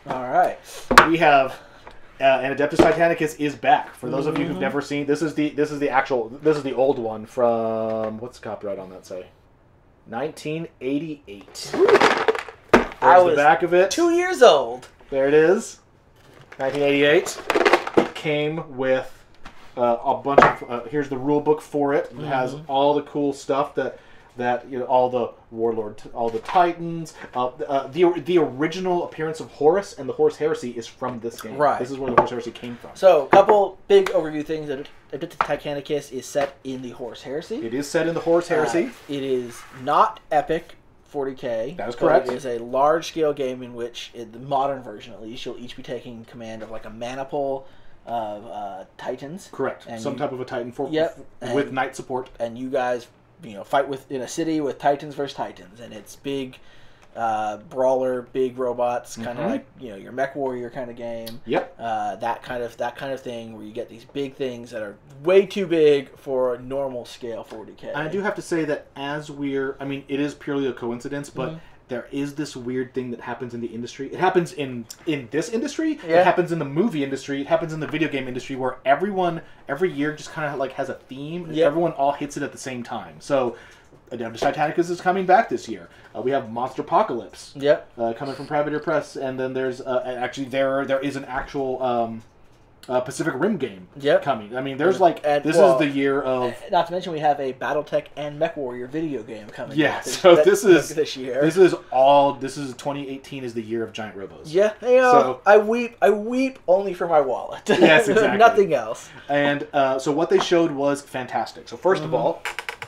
All right. We have, and Adeptus Titanicus is back. For those of you who've never seen, this is the old one from, what's the copyright on that say? 1988. I was the back of it. 2 years old. There it is. 1988. It came with a bunch of. Here's the rule book for it. It has all the cool stuff that all the warlord, all the titans. The original appearance of Horus and the Horus Heresy is from this game. Right. This is where the Horus Heresy came from. So, a couple big overview things. Adeptus Titanicus is set in the Horus Heresy. It is set in the Horus Heresy. It is not epic 40K. That is correct. It is a large-scale game in which, in the modern version at least, you'll each be taking command of like a maniple of titans. Correct. And some type of a titan with knight support. And you guys, fight in a city with titans versus titans, and it's big brawler, big robots, kind of like your mech warrior kind of game. Yep. That kind of thing where you get these big things that are way too big for normal scale 40K. And I do have to say that it is purely a coincidence, but there is this weird thing that happens in the industry. It happens in this industry. Yeah. It happens in the movie industry. It happens in the video game industry, where everyone every year just kind of like has a theme. Yep. Everyone all hits it at the same time. So Adeptus Titanicus is coming back this year. We have Monster Apocalypse. Yep. Coming from Privateer Press, and then there's actually there is an actual Pacific Rim game coming. I mean, there's this is the year of... Not to mention we have a BattleTech and MechWarrior video game coming. Yeah, so this year. This is 2018 is the year of giant robos. Yeah, so, I weep only for my wallet. Yes, exactly. Nothing else. And so what they showed was fantastic. So first of all,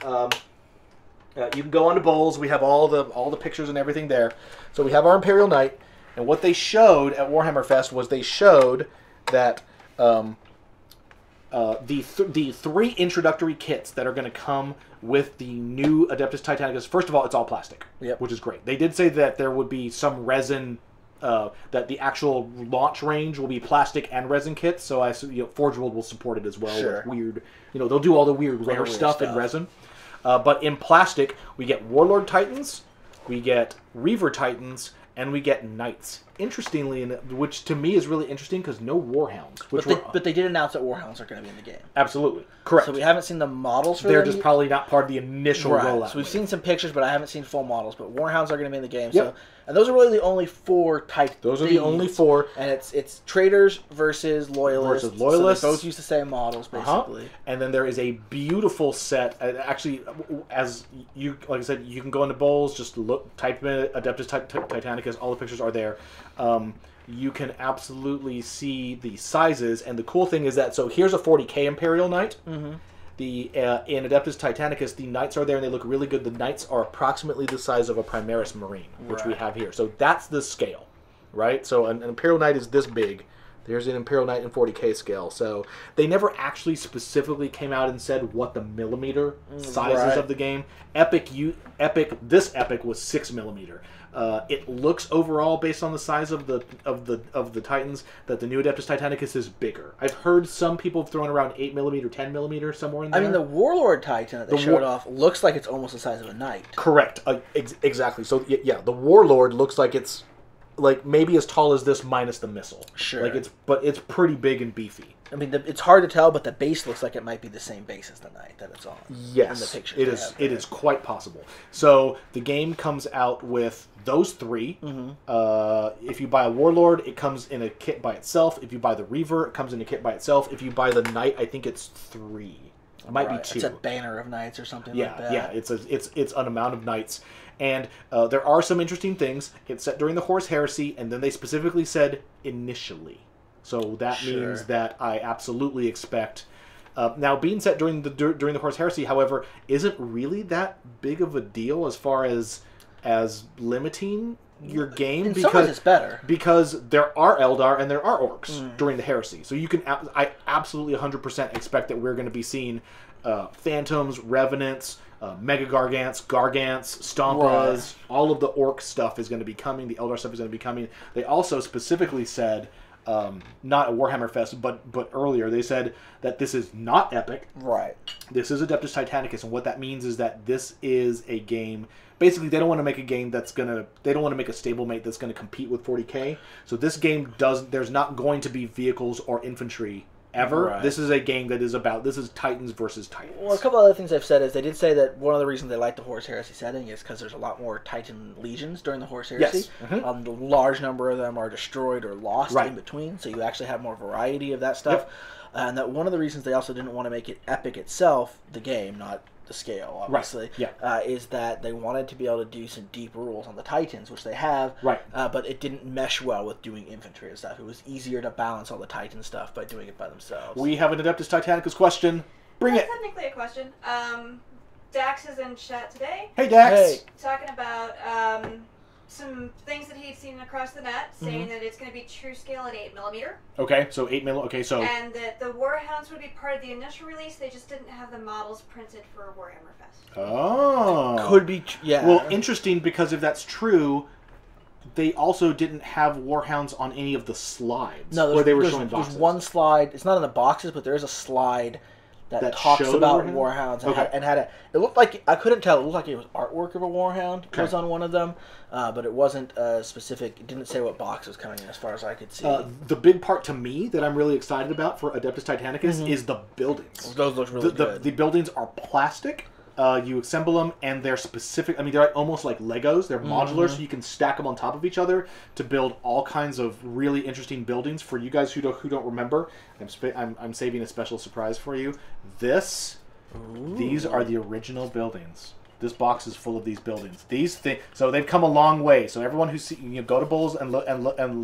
you can go onto BoLS. We have all the pictures and everything there. So we have our Imperial Knight, and what they showed at Warhammer Fest was they showed that the three introductory kits that are going to come with the new Adeptus Titanicus. First of all, it's all plastic, which is great. They did say that there would be some resin, that the actual launch range will be plastic and resin kits. So Forge World will support it as well. Sure. With weird, they'll do all the rare stuff in resin. But in plastic, we get Warlord Titans, we get Reaver Titans, and we get Knights. Interestingly, which to me is really interesting because no Warhounds. But they did announce that Warhounds are going to be in the game. Absolutely. Correct. So we haven't seen the models for They're them. just probably not part of the initial rollout. So we've seen some pictures, but I haven't seen full models. But Warhounds are going to be in the game. Yep. And those are really the only 4 types. Those are the only 4. And it's Traitors versus Loyalists. So they both use the same models, basically. And then there is a beautiful set. Actually, as you, like I said, you can go into BoLS, just type in Adeptus Titanicus. All the pictures are there. You can absolutely see the sizes, and the cool thing is that, so here's a 40k Imperial Knight. Mm-hmm. In Adeptus Titanicus, the Knights are there, and they look really good. The Knights are approximately the size of a Primaris Marine, which we have here. So that's the scale, right? So an Imperial Knight is this big. There's an Imperial Knight in 40k scale. So they never actually specifically came out and said what the millimeter sizes of the game. This Epic was 6 millimeter. It looks overall, based on the size of the Titans, that the new Adeptus Titanicus is bigger. I've heard some people throwing around 8 millimeter, 10 millimeter, somewhere in there. I mean, the Warlord Titan that they showed off looks like it's almost the size of a Knight. Correct. Exactly. So yeah, the Warlord looks like it's maybe as tall as this minus the missile. Sure. But it's pretty big and beefy. I mean, it's hard to tell, but the base looks like it might be the same base as the Knight that it's on. Yes, in the pictures it is. It is quite possible. So the game comes out with those 3. Mm-hmm. If you buy a Warlord, it comes in a kit by itself. If you buy the Reaver, it comes in a kit by itself. If you buy the Knight, I think it's 3. It might be 2. It's a banner of Knights or something like that. Yeah, it's an amount of Knights. And there are some interesting things. It's set during the Horus Heresy, and then they specifically said initially. So that means that I absolutely expect... now, being set during the Horus Heresy, however, isn't really that big of a deal as far as limiting your game. In some ways it's better. Because there are Eldar and there are Orcs during the Heresy. So you can... I absolutely 100% expect that we're going to be seeing Phantoms, Revenants... Mega Gargants, Stompas, all of the Orc stuff is going to be coming. The Eldar stuff is going to be coming. They also specifically said, not at Warhammer Fest, but earlier, they said that this is not Epic. Right. This is Adeptus Titanicus, and what that means is that this is a game... Basically, they don't want to make a game that's going to... They don't want to make a stablemate that's going to compete with 40k. So this game there's not going to be vehicles or infantry ever. Right. This is a game that is about... This is Titans versus Titans. Well, a couple other things I've said is they did say that one of the reasons they like the Horus Heresy setting is because there's a lot more Titan legions during the Horus Heresy. Yes. Mm-hmm. The large number of them are destroyed or lost in between, so you actually have more variety of that stuff. Yep. And that one of the reasons they also didn't want to make it Epic itself, the game, not the scale, obviously, is that they wanted to be able to do some deep rules on the Titans, which they have, but it didn't mesh well with doing infantry and stuff. It was easier to balance all the Titan stuff by doing it by themselves. We have an Adeptus Titanicus question. Bring it. Technically a question. Dax is in chat today. Hey, Dax. Hey. Talking about some things that he'd seen across the net, saying that it's going to be true scale at 8mm. Okay, so 8mm. Okay, so... And that the Warhounds would be part of the initial release. They just didn't have the models printed for Warhammer Fest. Oh. Could be, yeah. Well, interesting, because if that's true, they also didn't have Warhounds on any of the slides. No, where they were showing boxes. There's one slide. It's not in the boxes, but there is a slide that talks about Warhounds and had a... It looked like... I couldn't tell. It looked like it was artwork of a Warhound was on one of them, but it wasn't specific. It didn't say what box was coming in as far as I could see. The big part to me that I'm really excited about for Adeptus Titanicus is the buildings. Those look really good. The buildings are plastic. You assemble them, and they're specific. I mean, they're almost like Legos. They're modular, so you can stack them on top of each other to build all kinds of really interesting buildings. For you guys who don't remember, I'm saving a special surprise for you. These are the original buildings. This box is full of these buildings. These things, so they've come a long way. So everyone who go to BoLS and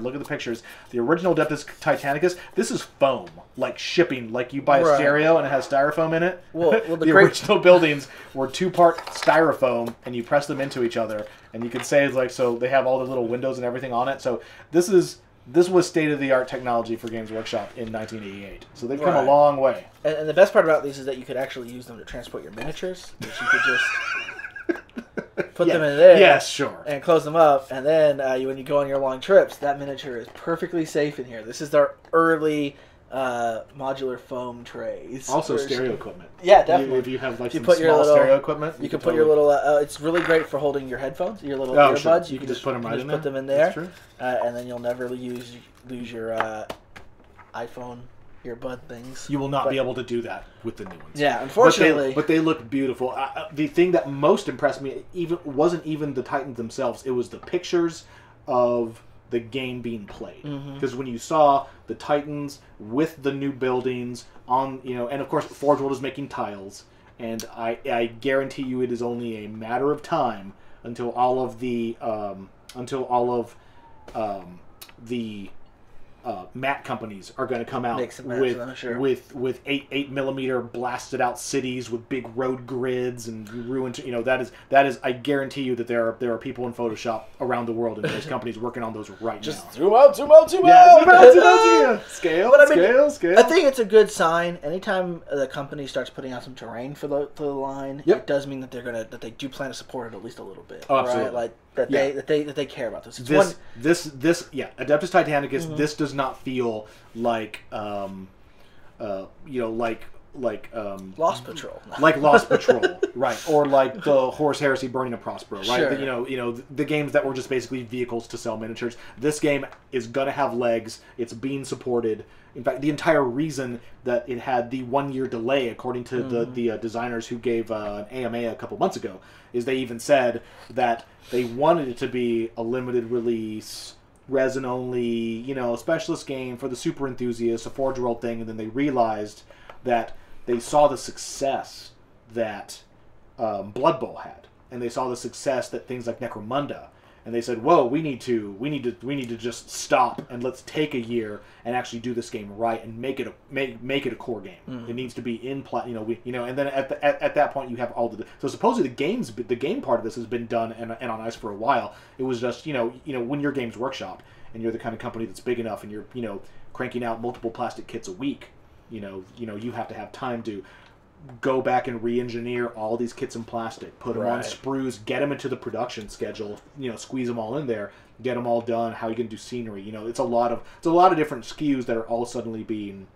look at the pictures. The original Adeptus Titanicus. This is foam, like shipping, like you buy a stereo and it has styrofoam in it. Well, the original buildings were 2-part styrofoam, and you press them into each other, and you could say it's like so they have all the little windows and everything on it. So this was state-of-the-art technology for Games Workshop in 1988. So they've come a long way. And the best part about these is that you could actually use them to transport your miniatures, which you could just put them in there. Yes, sure. And close them up. And then when you go on your long trips, that miniature is perfectly safe in here. This is their early modular foam trays. Also stereo equipment. Yeah, definitely. If you have like some small stereo equipment. You can put your little... it's really great for holding your headphones, your little earbuds. Sure. You can just put them right in there. Put them in there. That's true. And then you'll never lose your iPhone earbud things. You will not be able to do that with the new ones. Yeah, unfortunately. But they look beautiful. The thing that most impressed me wasn't even the Titans themselves. It was the pictures of the game being played. Because when you saw the Titans with the new buildings on, and of course Forge World is making tiles, and I guarantee you it is only a matter of time until all of the mat companies are going to come out with 8 millimeter blasted out cities with big road grids and ruined. That is. I guarantee you that there are people in Photoshop around the world and those companies working on those right now. Just zoom out. Scale. Scale. I think it's a good sign. Anytime the company starts putting out some terrain for the line, it does mean that they do plan to support it at least a little bit. Oh, absolutely. Right? Like that they care about this. Adeptus Titanicus. This does not feel like Lost Patrol, like Lost Patrol, right? Or like the Horus Heresy Burning of Prospero, right? Sure. The games that were just basically vehicles to sell miniatures. This game is gonna have legs. It's being supported. In fact, the entire reason that it had the 1-year delay, according to the designers who gave an AMA a couple months ago, is they even said that they wanted it to be a limited release, resin only, a specialist game for the super enthusiasts, a Forge World thing, and then they realized that they saw the success that Blood Bowl had, and they saw the success that things like Necromunda, and they said, "Whoa, we need to just stop and let's take a year and actually do this game right and make it a core game. It needs to be in and then at that point you have all the so supposedly the game part of this has been done and on ice for a while. It was just when you're Games Workshop and you're the kind of company that's big enough and you're cranking out multiple plastic kits a week, you have to have time to go back and re-engineer all these kits in plastic, put them on sprues, get them into the production schedule, squeeze them all in there, get them all done. How you can do scenery, it's a lot of different SKUs that are all suddenly being,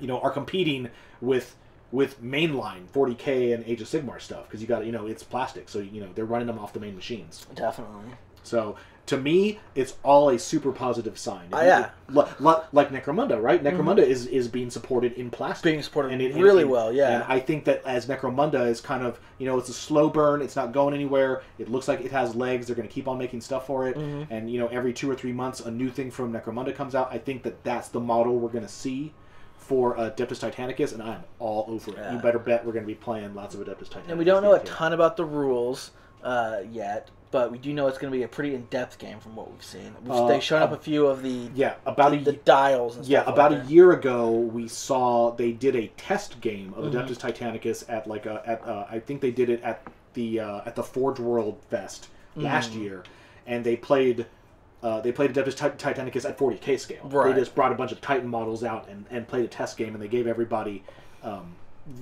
are competing with mainline 40K and Age of Sigmar stuff because you got it's plastic, so they're running them off the main machines. Definitely. So to me, it's all a super positive sign. Yeah. Like Necromunda, right? Necromunda is being supported in plastic. Being supported really well, yeah. And I think that as Necromunda is kind of, it's a slow burn. It's not going anywhere. It looks like it has legs. They're going to keep on making stuff for it. And, every 2 or 3 months, a new thing from Necromunda comes out. I think that that's the model we're going to see for Adeptus Titanicus, and I'm all over it. You better bet we're going to be playing lots of Adeptus Titanicus. And we don't know a ton about the rules yet, but we do know it's going to be a pretty in-depth game from what we've seen. They've shown up a few of the dials and stuff. Yeah, about a year ago, we saw they did a test game of Adeptus Titanicus at I think they did it at the Forge World Fest last year, and they played Adeptus Titanicus at 40K scale. Right. They just brought a bunch of Titan models out and played a test game, and they gave everybody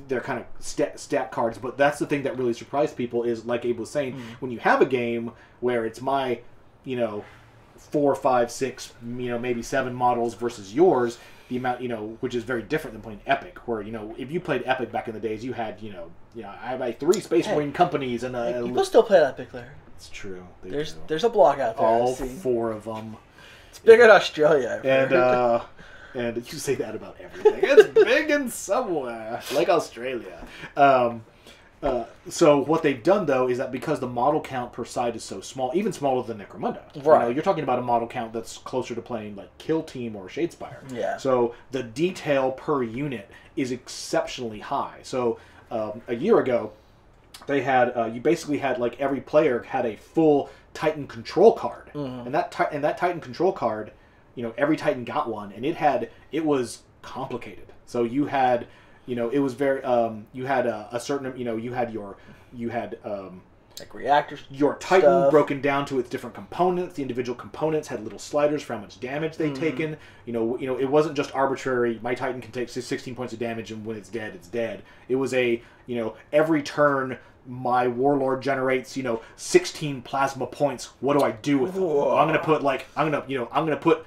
their kind of stat cards. But that's the thing that really surprised people is, like Abe was saying, when you have a game where it's my 4, 5, 6, maybe 7 models versus yours, the amount, which is very different than playing Epic, where, if you played Epic back in the days, you had, I have 3 Space Marine companies and people still play Epic there. It's true. There's a blog out there. All 4 of them. It's big in Australia. And you say that about everything. It's big in somewhere, like Australia. So what they've done, though, is that because the model count per side is so small, even smaller than Necromunda, right. You're talking about a model count that's closer to playing like Kill Team or Shadespire. Yeah. So the detail per unit is exceptionally high. So a year ago, they had you basically had like every player had a full Titan control card, and that Titan control card, every Titan got one, and it was complicated. So you had. It was very. You had a certain. You had like reactors. Your Titan broken down to its different components. The individual components had little sliders for how much damage they'd taken. It wasn't just arbitrary. My Titan can take 16 points of damage, and when it's dead, it's dead. It was every turn my Warlord generates 16 plasma points. What do I do with them? I'm gonna put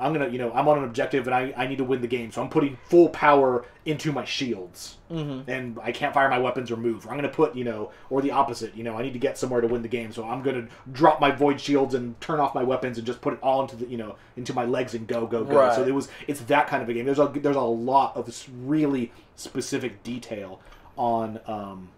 I'm on an objective and I need to win the game, so I'm putting full power into my shields, and I can't fire my weapons or move. Or I'm going to put, or the opposite, I need to get somewhere to win the game, so I'm going to drop my void shields and turn off my weapons and just put it all into the, into my legs and go. Right. So it's that kind of a game. There's a lot of this really specific detail on.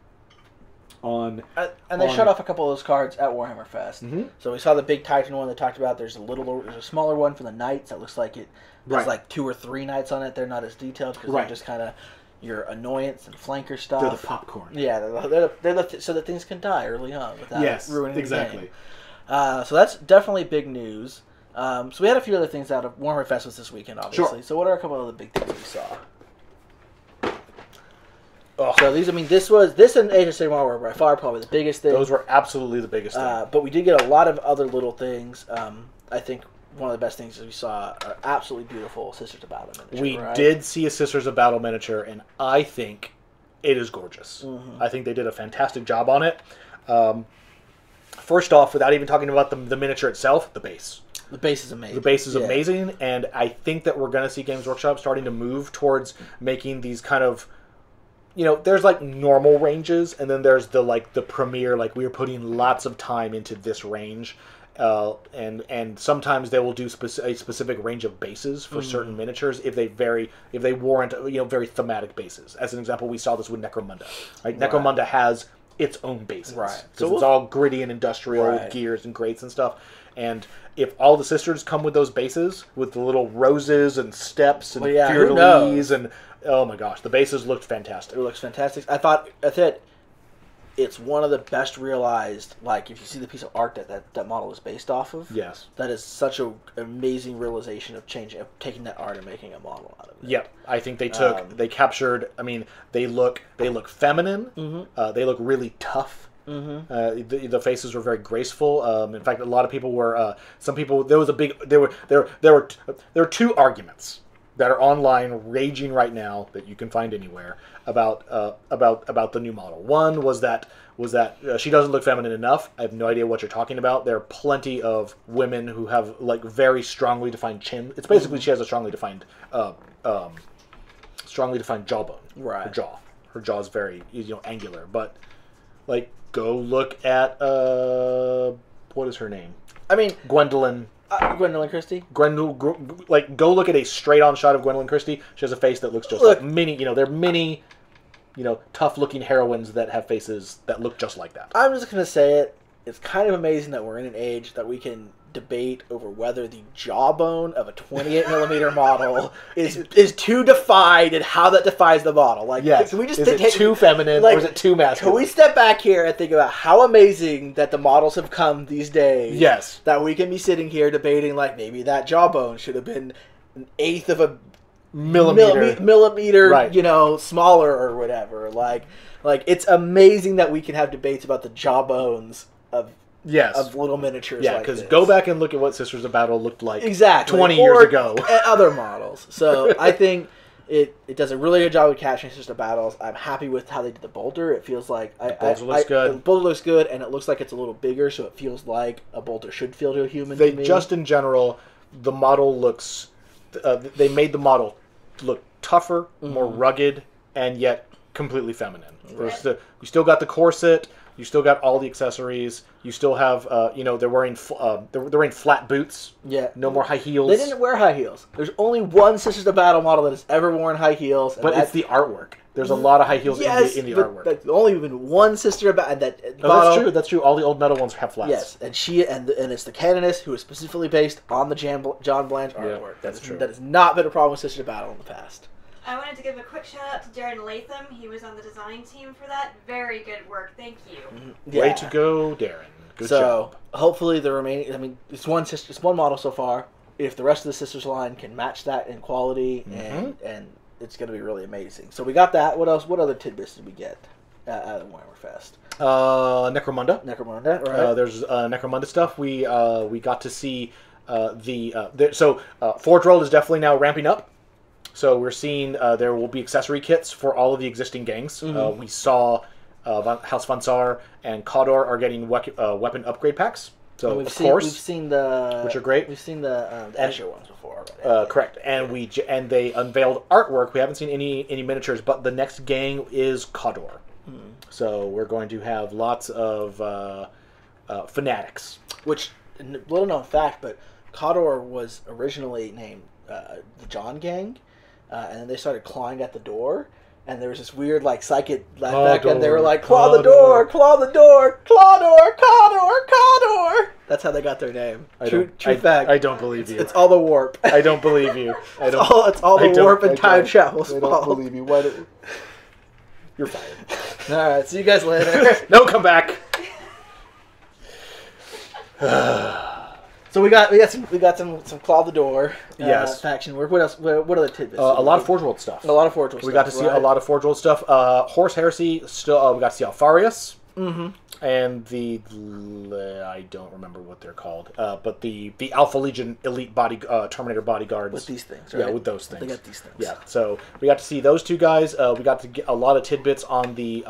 And they showed off a couple of those cards at Warhammer Fest. So we saw the big Titan one they talked about. There's a smaller one for the Knights that looks like it has like 2 or 3 Knights on it. They're not as detailed because they're just kind of your annoyance and flanker stuff. They're the popcorn. Yeah, so that things can die early on without ruining the game. So that's definitely big news. So we had a few other things out of Warhammer Fest was this weekend, obviously. Sure. So what are a couple of the big things we saw? So this and Age of Sigmar were by far probably the biggest thing. Those were absolutely the biggest thing. But we did get a lot of other little things. I think one of the best things is we saw are absolutely beautiful Sisters of Battle miniature. We did see a Sisters of Battle miniature, and I think it is gorgeous. I think they did a fantastic job on it. First off, without even talking about the miniature itself, the base. The base is amazing. The base is amazing, and I think that we're going to see Games Workshop starting to move towards making these kind of... there's like normal ranges, and then there's the premier, like we're putting lots of time into this range, and sometimes they will do a specific range of bases for certain miniatures if they warrant very thematic bases. As an example, we saw this with Necromunda. Right? Necromunda has its own bases, right? So it's all gritty and industrial with gears and grates and stuff. And if all the sisters come with those bases, with the little roses and steps and fleur-de-lis and oh my gosh, the bases looked fantastic. It looks fantastic. I thought it's one of the best realized, like if you see the piece of art that model is based off of. Yes. That is such an amazing realization of taking that art and making a model out of it. Yep. I think they captured, they look feminine. They look really tough. The faces were very graceful. In fact, a lot of people were. There were 2 arguments that are online raging right now that you can find anywhere about the new model. One was that she doesn't look feminine enough. I have no idea what you're talking about. There are plenty of women who have very strongly defined chin. It's basically she has a strongly defined jawbone. Right. Her jaw is very angular, but go look at what is her name? Gwendolyn. Gwendolyn Christie? Go look at a straight-on shot of Gwendolyn Christie. She has a face that looks just like mini, they're mini, tough-looking heroines that have faces that look just like that. I'm just going to say it. It's kind of amazing that we're in an age that we can debate over whether the jawbone of a 28mm model is too defined and how that defines the model. Can we just is it too feminine or is it too masculine? Can we step back here and think about how amazing that the models have come these days? Yes. That we can be sitting here debating maybe that jawbone should have been 1/8 of a millimeter, right. Smaller or whatever. It's amazing that we can have debates about the jawbones of little miniatures. Yeah, because go back and look at what Sisters of Battle looked like 20 years ago. Other models. So I think it does a really good job of capturing Sisters of Battles. I'm happy with how they did the bolter. It feels like the bolter looks good. The bolter looks good, and it looks like it's a little bigger, so it feels like a bolter should feel to a human. Just in general, the model looks. They made the model look tougher, more rugged, and yet completely feminine. Right. You still got the corset. You still got all the accessories. You still have, they're wearing flat boots. Yeah. No more high heels. They didn't wear high heels. There's only one Sisters of Battle model that has ever worn high heels. But it's the artwork. There's a lot of high heels in the artwork. There's only been one sister about that. That's true. All the old metal ones have flats. Yes, and it's the canoness who is specifically based on the John Blanche artwork. That's true. That has not been a problem with Sister Battle in the past. I wanted to give a quick shout out to Darren Latham. He was on the design team for that. Very good work. Thank you. Yeah. Way to go, Darren. Good job. Hopefully the remaining. I mean, it's one model so far. If the rest of the Sisters line can match that in quality, and it's going to be really amazing. So we got that. What else? What other tidbits did we get out of Warhammer Fest? Necromunda, right? There's Necromunda stuff. We got to see Forge World is definitely now ramping up. So we're seeing there will be accessory kits for all of the existing gangs. We saw House Vansar and Khador are getting weapon upgrade packs. So we've seen the which are great. We've seen the Escher ones before. Correct, and they unveiled artwork. We haven't seen any miniatures, but the next gang is Khador. So we're going to have lots of fanatics. Which, little known fact, but Khador was originally named the John Gang, and then they started clawing at the door. And there was this weird, like, psychic back, and they were like, claw the door, claw the door, claw door, claw door. That's how they got their name. True fact. I don't believe you. It's all the warp. I don't believe you. It's all the warp and time travel. I don't believe you. You're fired. All right, see you guys later. No, come back. So we got some claw the door. Faction work. What else? What other tidbits? A lot of Forge World stuff. A lot of Forge World. We got to see a lot of Forge World stuff. Horse Heresy. Still, we got to see Alfarius. And I don't remember what they're called. But the Alpha Legion Elite Terminator bodyguards. With these things, right? Yeah, with those things. They got these things. Yeah. So we got to see those two guys. We got to get a lot of tidbits on the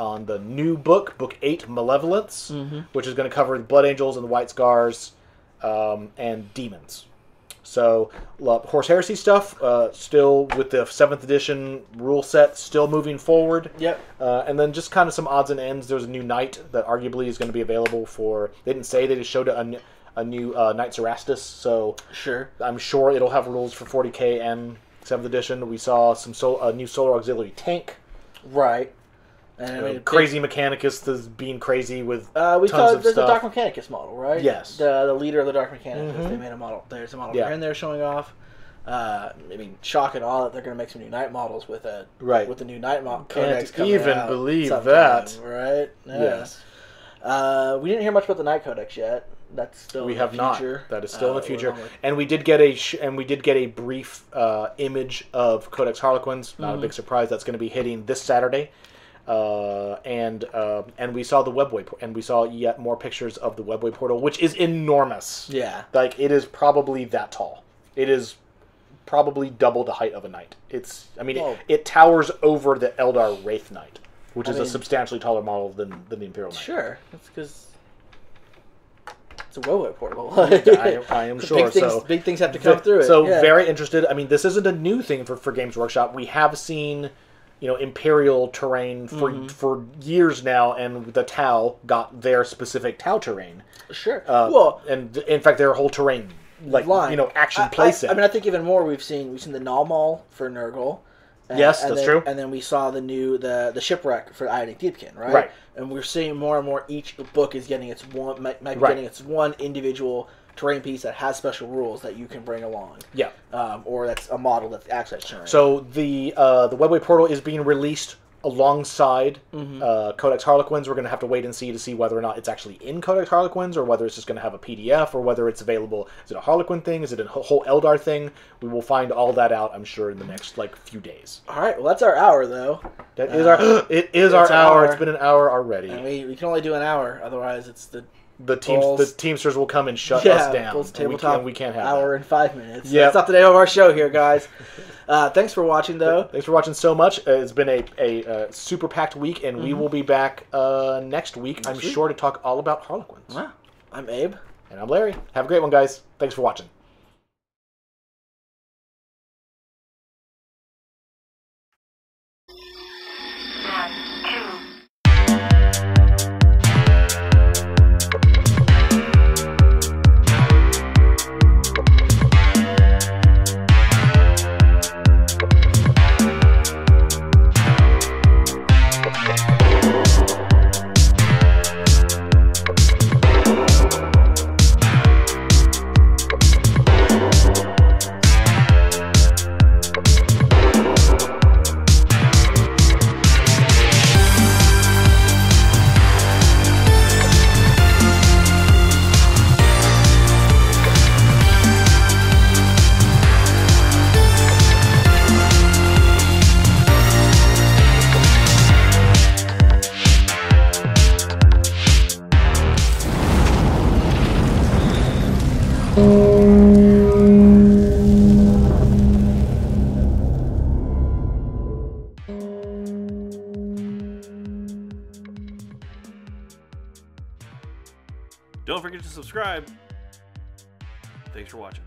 new book 8, Malevolence, which is going to cover the Blood Angels and the White Scars. And demons. So, Horse Heresy stuff, still with the 7th edition rule set, still moving forward. Yep. And then just kind of some odds and ends. There's a new knight that arguably is going to be available for... They didn't say, they just showed a new Knight Cerastus, so... Sure. I'm sure it'll have rules for 40k and 7th edition. We saw a new Solar Auxiliary tank. Right. And I mean, crazy Mechanicus is being crazy with tons of there's stuff. The Dark Mechanicus model, right? Yes. The leader of the Dark Mechanicus. They made a model. There's a model here and there showing off. I mean, shock and awe that they're going to make some new Knight models with the new Knight codex coming out. Can't even believe that. Right? Yeah. Yes. We didn't hear much about the Knight codex yet. That's still in the future. Not. That is still in the future. And we did get a brief image of Codex Harlequins. Not a big surprise. That's going to be hitting this Saturday. And we saw the Webway, and we saw yet more pictures of the Webway portal, which is enormous. Yeah, like it is probably that tall. It is probably double the height of a knight. It towers over the Eldar Wraith Knight, which is a substantially taller model than the Imperial Knight. Sure, that's because it's a Webway portal. I am sure. Big things have to come through it. So very interested. I mean, this isn't a new thing for Games Workshop. We have seen. Imperial terrain for years now, and the Tau got their specific Tau terrain. Sure. And in fact, their whole terrain, line. Action playset. I mean, I think even more. We've seen the Nalmal for Nurgle. That's true. And then we saw the shipwreck for Ionic Deepkin, right? Right. And we're seeing more and more. Each book is getting its one, getting its one individual terrain piece that has special rules that you can bring along. Yeah. Or that's a model that acts as terrain. So the Webway portal is being released alongside Codex Harlequins. We're going to have to wait and see whether or not it's actually in Codex Harlequins, or whether it's just going to have a PDF, or whether it's available. Is it a Harlequin thing? Is it a whole Eldar thing? We will find all that out, I'm sure, in the next few days. All right. Well, that's our hour, though. It is our hour. It's been an hour already. And we can only do an hour, otherwise it's the Teamsters will come and shut us down. BoLS Tabletop we can't have hour and 5 minutes. Yeah, that's not the name of our show here, guys. Thanks for watching, though. Thanks for watching so much. It's been a super packed week, and we will be back next week. I'm sure to talk all about Harlequins. Wow. I'm Abe. And I'm Larry. Have a great one, guys. Thanks for watching. Don't forget to subscribe. Thanks for watching.